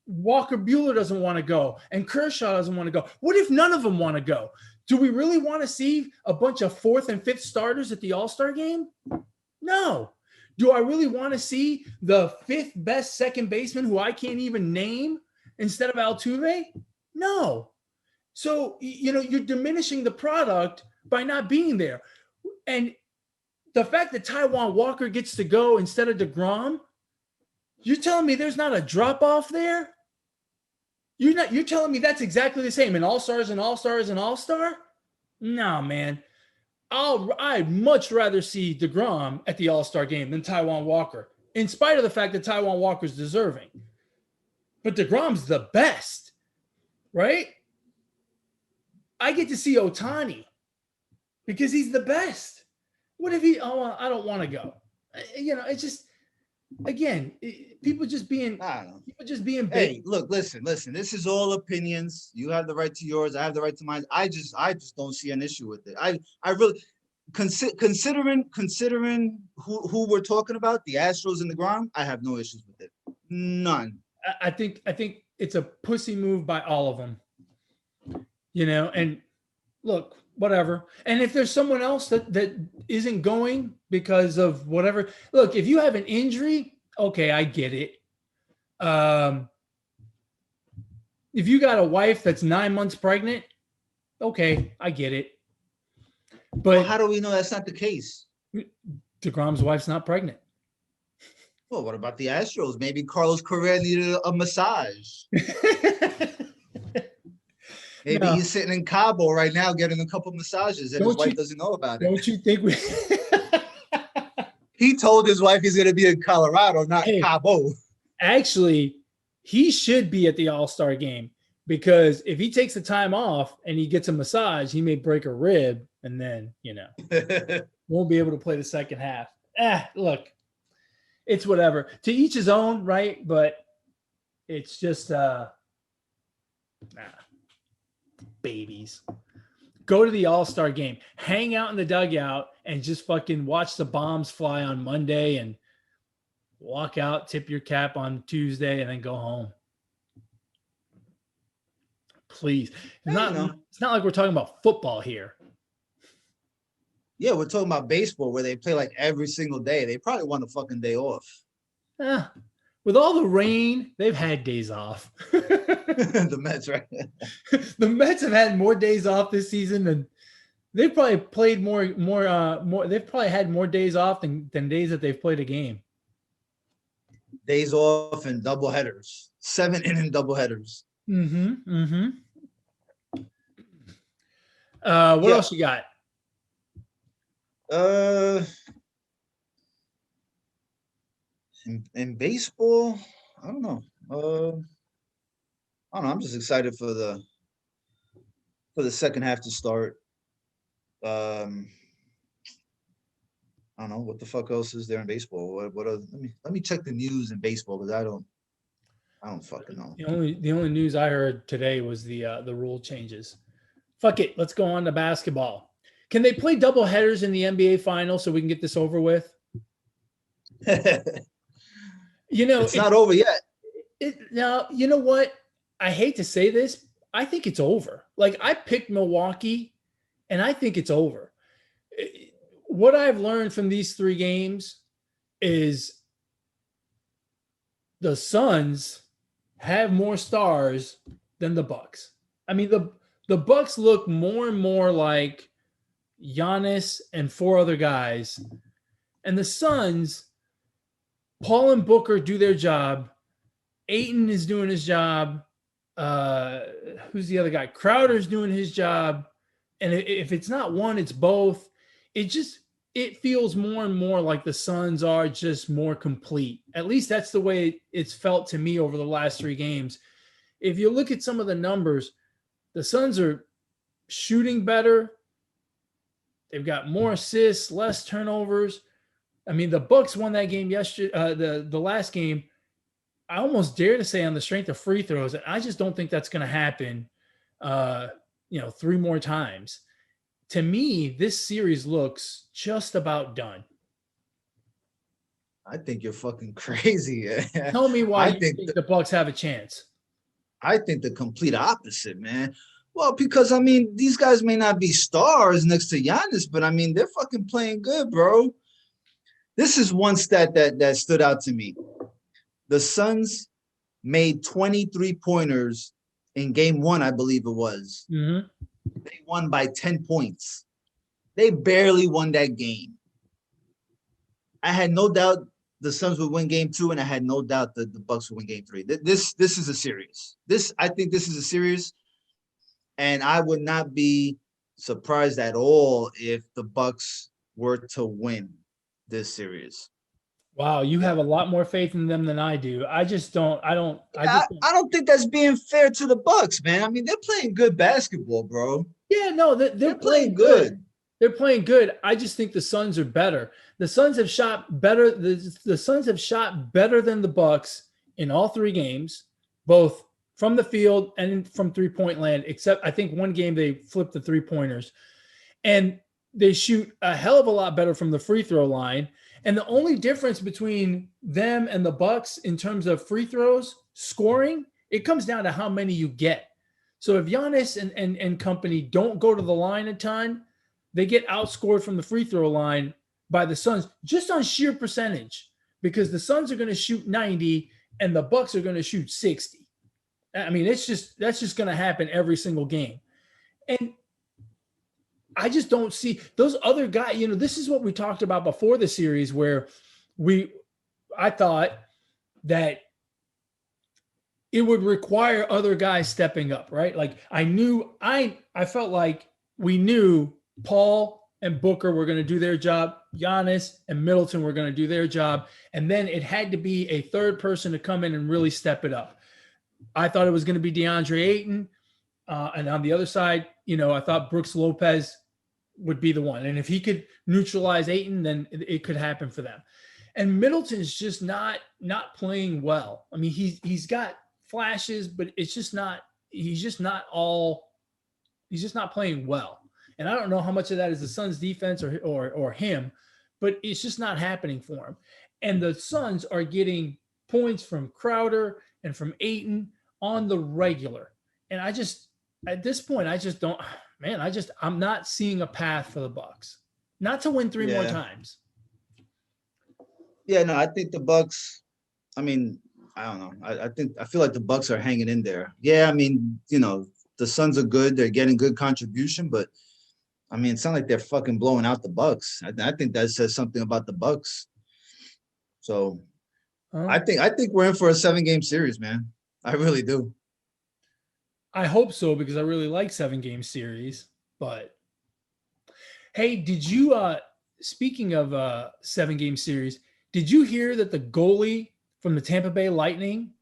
Walker Buehler doesn't want to go, and Kershaw doesn't want to go? What if none of them want to go? Do we really want to see a bunch of 4th and 5th starters at the All-Star game? No. Do I really want to see the 5th best second baseman who I can't even name instead of Altuve? No. So, you're diminishing the product by not being there. And the fact that Taijuan Walker gets to go instead of DeGrom, you're telling me there's not a drop-off there? You're telling me that's exactly the same. An All-Star is an All-Star is an All-Star? No, man. I'd much rather see DeGrom at the All-Star game than Taijuan Walker, in spite of the fact that Taijuan Walker's deserving. But DeGrom's the best, right? I get to see Ohtani because he's the best. What if I don't want to go. It's just, again, people just being big. Hey, look, listen. This is all opinions. You have the right to yours. I have the right to mine. I just don't see an issue with it. I really considering who we're talking about, the Astros and the DeGrom, I have no issues with it. None. I think it's a pussy move by all of them. And look, whatever. And if there's someone else that isn't going because of whatever, look, if you have an injury, okay, I get it. If you got a wife that's 9 months pregnant, okay, I get it. But how do we know that's not the case? DeGrom's wife's not pregnant. Well, what about the Astros? Maybe Carlos Correa needed a massage. Maybe he's sitting in Cabo right now getting a couple massages, and his wife doesn't know about it. Don't you think we? He told his wife he's going to be in Colorado, not Cabo. Actually, he should be at the All-Star game, because if he takes the time off and he gets a massage, he may break a rib, and then won't be able to play the second half. Look, it's whatever. To each his own, right? But it's just babies. Go to the All-Star game, hang out in the dugout, and just fucking watch the bombs fly on Monday and walk out, tip your cap on Tuesday, and then go home. Please. It's not like we're talking about football here. Yeah, we're talking about baseball where they play like every single day. They probably want a fucking day off. With all the rain, they've had days off. The Mets, right? The Mets have had more days off this season than they've probably played more. They've probably had more days off than days that they've played a game. Days off and double headers, 7-inning double headers. Mm-hmm. Mm-hmm. What Yeah. else you got? Uh, in baseball, I don't know. I don't know. I'm just excited for the second half to start. Um, I don't know what the fuck else is there in baseball. What let me check the news in baseball because I don't fucking know. The only news I heard today was the rule changes. Fuck it, let's go on to basketball. Can they play double headers in the NBA final so we can get this over with? You know, It's not over yet. now you know what? I hate to say this, I think it's over. Like I picked Milwaukee, and I think it's over. What I've learned from these three games is the Suns have more stars than the Bucks. I mean, the Bucks look more and more like Giannis and four other guys, and the Suns, Paul and Booker do their job. Ayton is doing his job. Who's the other guy? Crowder's doing his job. And if it's not one, it's both. It feels more and more like the Suns are just more complete. At least that's the way it's felt to me over the last three games. If you look at some of the numbers, the Suns are shooting better. They've got more assists, less turnovers. I mean, the Bucks won that game yesterday. The last game, I almost dare to say on the strength of free throws, and I just don't think that's going to happen. Three more times. To me, this series looks just about done. I think you're fucking crazy. Tell me why I you think the Bucks have a chance. I think the complete opposite, man. Well, because I mean, these guys may not be stars next to Giannis, but I mean, they're fucking playing good, bro. This is one stat that stood out to me. The Suns made 23 pointers in game one, I believe it was. Mm-hmm. They won by 10 points. They barely won that game. I had no doubt the Suns would win game two, and I had no doubt that the Bucks would win game three. This is a series. I think this is a series, and I would not be surprised at all if the Bucks were to win this series. Wow, you have a lot more faith in them than I do. I just don't. I don't. I don't think that's being fair to the Bucks, man. I mean, they're playing good basketball, bro. Yeah, no, they're playing good. They're playing good. I just think the Suns are better. The Suns have shot better. The Suns have shot better than the Bucks in all three games, both from the field and from three-point land, except I think one game they flipped the three-pointers. And they shoot a hell of a lot better from the free throw line. And the only difference between them and the Bucks in terms of free throws, scoring, it comes down to how many you get. So if Giannis and company don't go to the line a ton, they get outscored from the free throw line by the Suns just on sheer percentage, because the Suns are going to shoot 90 and the Bucks are going to shoot 60. I mean, that's just going to happen every single game. And I just don't see those other guys. You know, this is what we talked about before the series, where I thought that it would require other guys stepping up, right? Like I felt like we knew Paul and Booker were going to do their job. Giannis and Middleton were going to do their job. And then it had to be a third person to come in and really step it up. I thought it was going to be DeAndre Ayton. And on the other side, I thought Brooks Lopez would be the one. And if he could neutralize Ayton, then it could happen for them. And Middleton's just not playing well. I mean, he's got flashes, but he's just not playing well. And I don't know how much of that is the Suns defense or him, but it's just not happening for him. And the Suns are getting points from Crowder and from Ayton on the regular. And at this point, I'm not seeing a path for the Bucks. Not to win three more times. Yeah, no, I think the Bucks, I mean, I don't know. I feel like the Bucks are hanging in there. Yeah, I mean, the Suns are good. They're getting good contribution, but I mean, it's not like they're fucking blowing out the Bucks. I think that says something about the Bucks. So I think we're in for a 7-game series, man. I really do. I hope so because I really like 7-game series. But hey, did you speaking of 7-game series, did you hear that the goalie from the Tampa Bay Lightning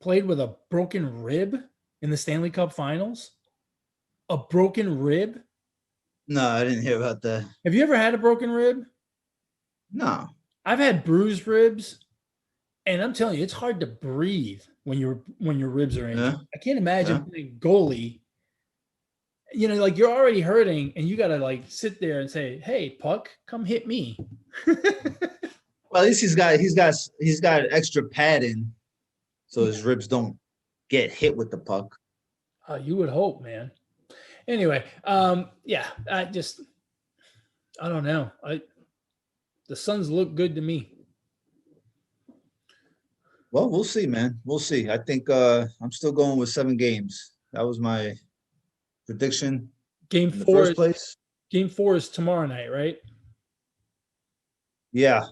played with a broken rib in the Stanley Cup Finals? A broken rib? No, I didn't hear about that. Have you ever had a broken rib? No. I've had bruised ribs, and I'm telling you, it's hard to breathe when your ribs are injured. Yeah. I can't imagine Yeah. playing goalie. You know, like you're already hurting, and you got to like sit there and say, "Hey, puck, come hit me." Well, at least he's got extra padding, so his ribs don't get hit with the puck. You would hope, man. Anyway, yeah, I don't know. The Suns look good to me. Well, we'll see, man. We'll see. I think I'm still going with 7 games. That was my prediction Game in the 4 first place. Game 4 is tomorrow night, right? Yeah.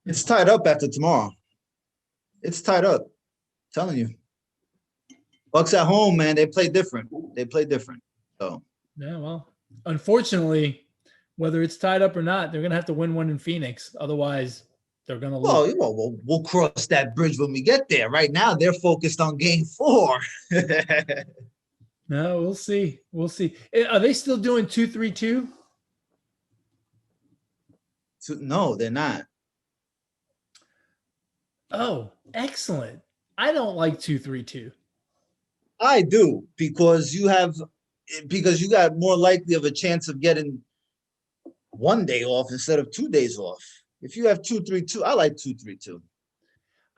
It's tied up after tomorrow. It's tied up. I'm telling you. Bucks at home, man. They play different. So Yeah, well, unfortunately, whether it's tied up or not, they're gonna have to win one in Phoenix. Otherwise, they're gonna lose. well, we'll cross that bridge when we get there. Right now, they're focused on game 4. No, we'll see. We'll see. Are they still doing 2-3-2? No, they're not. Oh, excellent. I don't like 2-3-2. I do because you got more likely of a chance of getting 1 day off instead of 2 days off. If you have 2-3-2, I like 2-3-2.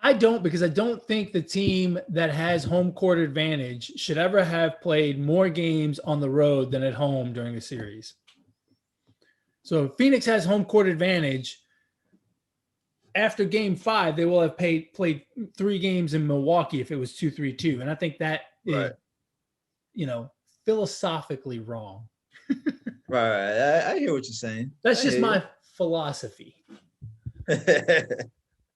I don't, because I don't think the team that has home court advantage should ever have played more games on the road than at home during the series. So if Phoenix has home court advantage, after game 5, they will have played 3 games in Milwaukee if it was 2-3-2. And I think that is, philosophically wrong. Right. I hear what you're saying. That's just my philosophy.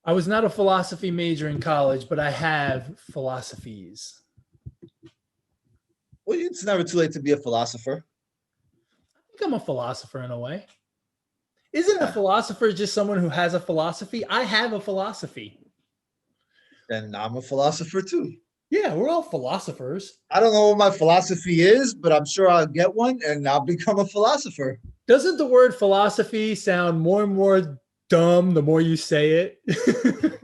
I was not a philosophy major in college, but I have philosophies. Well, it's never too late to be a philosopher. I think I'm a philosopher in a way. Isn't a philosopher just someone who has a philosophy? I have a philosophy. And I'm a philosopher too. Yeah, we're all philosophers. I don't know what my philosophy is, but I'm sure I'll get one and I'll become a philosopher. Doesn't the word philosophy sound more and more dumb the more you say it? The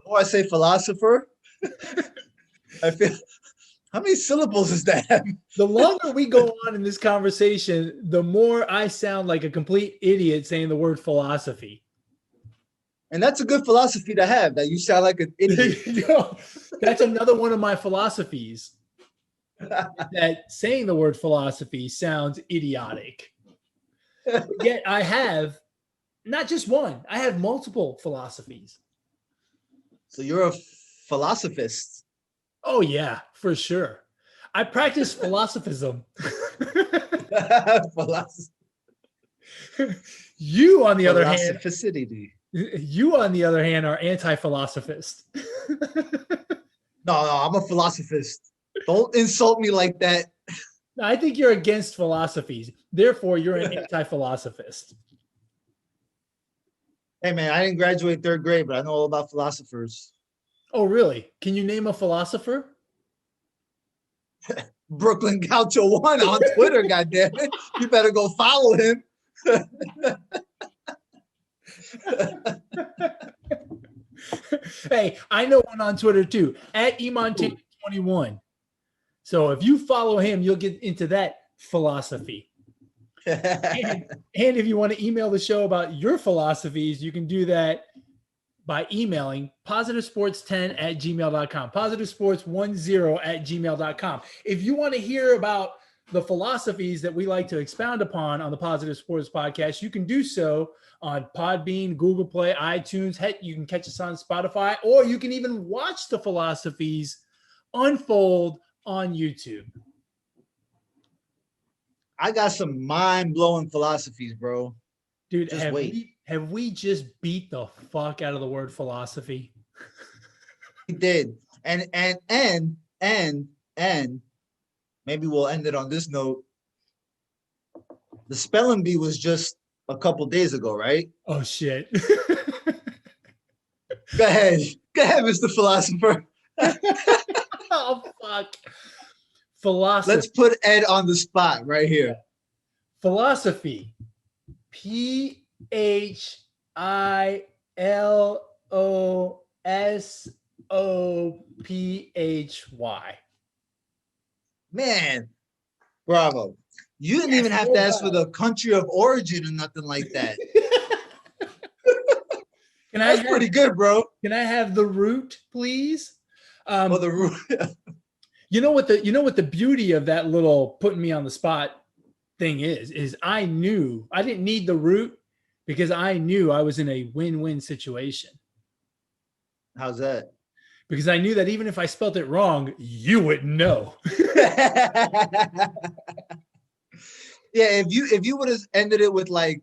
more I say philosopher, I feel, how many syllables is that? The longer we go on in this conversation, the more I sound like a complete idiot saying the word philosophy. And that's a good philosophy to have, that you sound like an idiot. That's another one of my philosophies. That saying the word philosophy sounds idiotic. Yet I have not just one, I have multiple philosophies. So you're a philosophist. Oh, yeah, for sure. I practice philosophism. You, on the other hand, are anti-philosophist. No, I'm a philosophist. Don't insult me like that. I think you're against philosophies. Therefore, you're an anti-philosophist. Hey, man, I didn't graduate 3rd grade, but I know all about philosophers. Oh, really? Can you name a philosopher? Brooklyn Gaucho 1 on Twitter, goddammit. You better go follow him. Hey, I know one on Twitter too, at eMontana21. So if you follow him, you'll get into that philosophy. And if you want to email the show about your philosophies, you can do that by emailing positivesports10@gmail.com, positivesports10@gmail.com. If you want to hear about the philosophies that we like to expound upon on the Positive Sports Podcast, you can do so on Podbean, Google Play, iTunes. Heck, you can catch us on Spotify, or you can even watch the philosophies unfold on YouTube. I got some mind-blowing philosophies, bro. Dude, have we just beat the fuck out of the word philosophy? We did. And And maybe we'll end it on this note. The spelling bee was just a couple days ago, right? Oh shit. Go ahead, Mr. Philosopher. Oh fuck. Philosophy. Let's put Ed on the spot right here. Philosophy. Philosophy. Man, bravo. You didn't even have to ask for the country of origin or nothing like that. That's pretty good, bro. Can I have the root, please? Or the root. You know what the beauty of that little putting me on the spot thing is I knew I didn't need the root because I knew I was in a win-win situation. How's that? Because I knew that even if I spelt it wrong, you wouldn't know. Yeah, if you would have ended it with like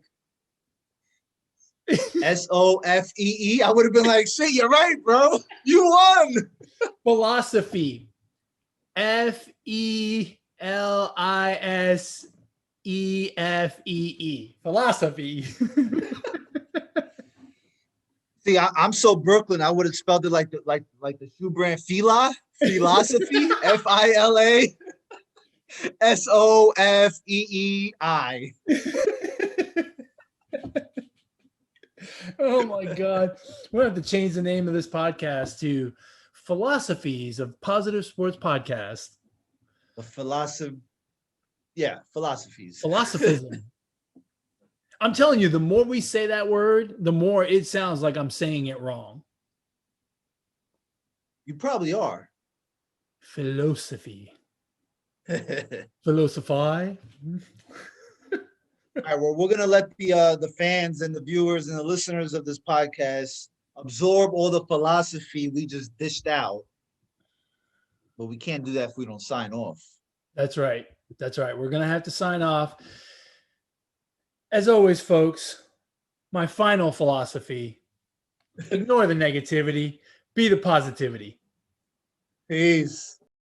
SOFEE, I would have been like, "See, you're right, bro. You won." Philosophy. FELISEFEE. Philosophy. See, I'm so Brooklyn. I would have spelled it like the shoe brand Fila, philosophy, FILASOFEEI. Oh my God. We're going to have to change the name of this podcast to Philosophies of Positive Sports Podcast. The philosophy. Yeah, philosophies. Philosophism. I'm telling you, the more we say that word, the more it sounds like I'm saying it wrong. You probably are. Philosophy. Philosophy. All right, well, we're gonna let the fans and the viewers and the listeners of this podcast absorb all the philosophy we just dished out. But we can't do that if we don't sign off. That's right. That's right. We're gonna have to sign off. As always, folks, my final philosophy: ignore the negativity, be the positivity. Peace.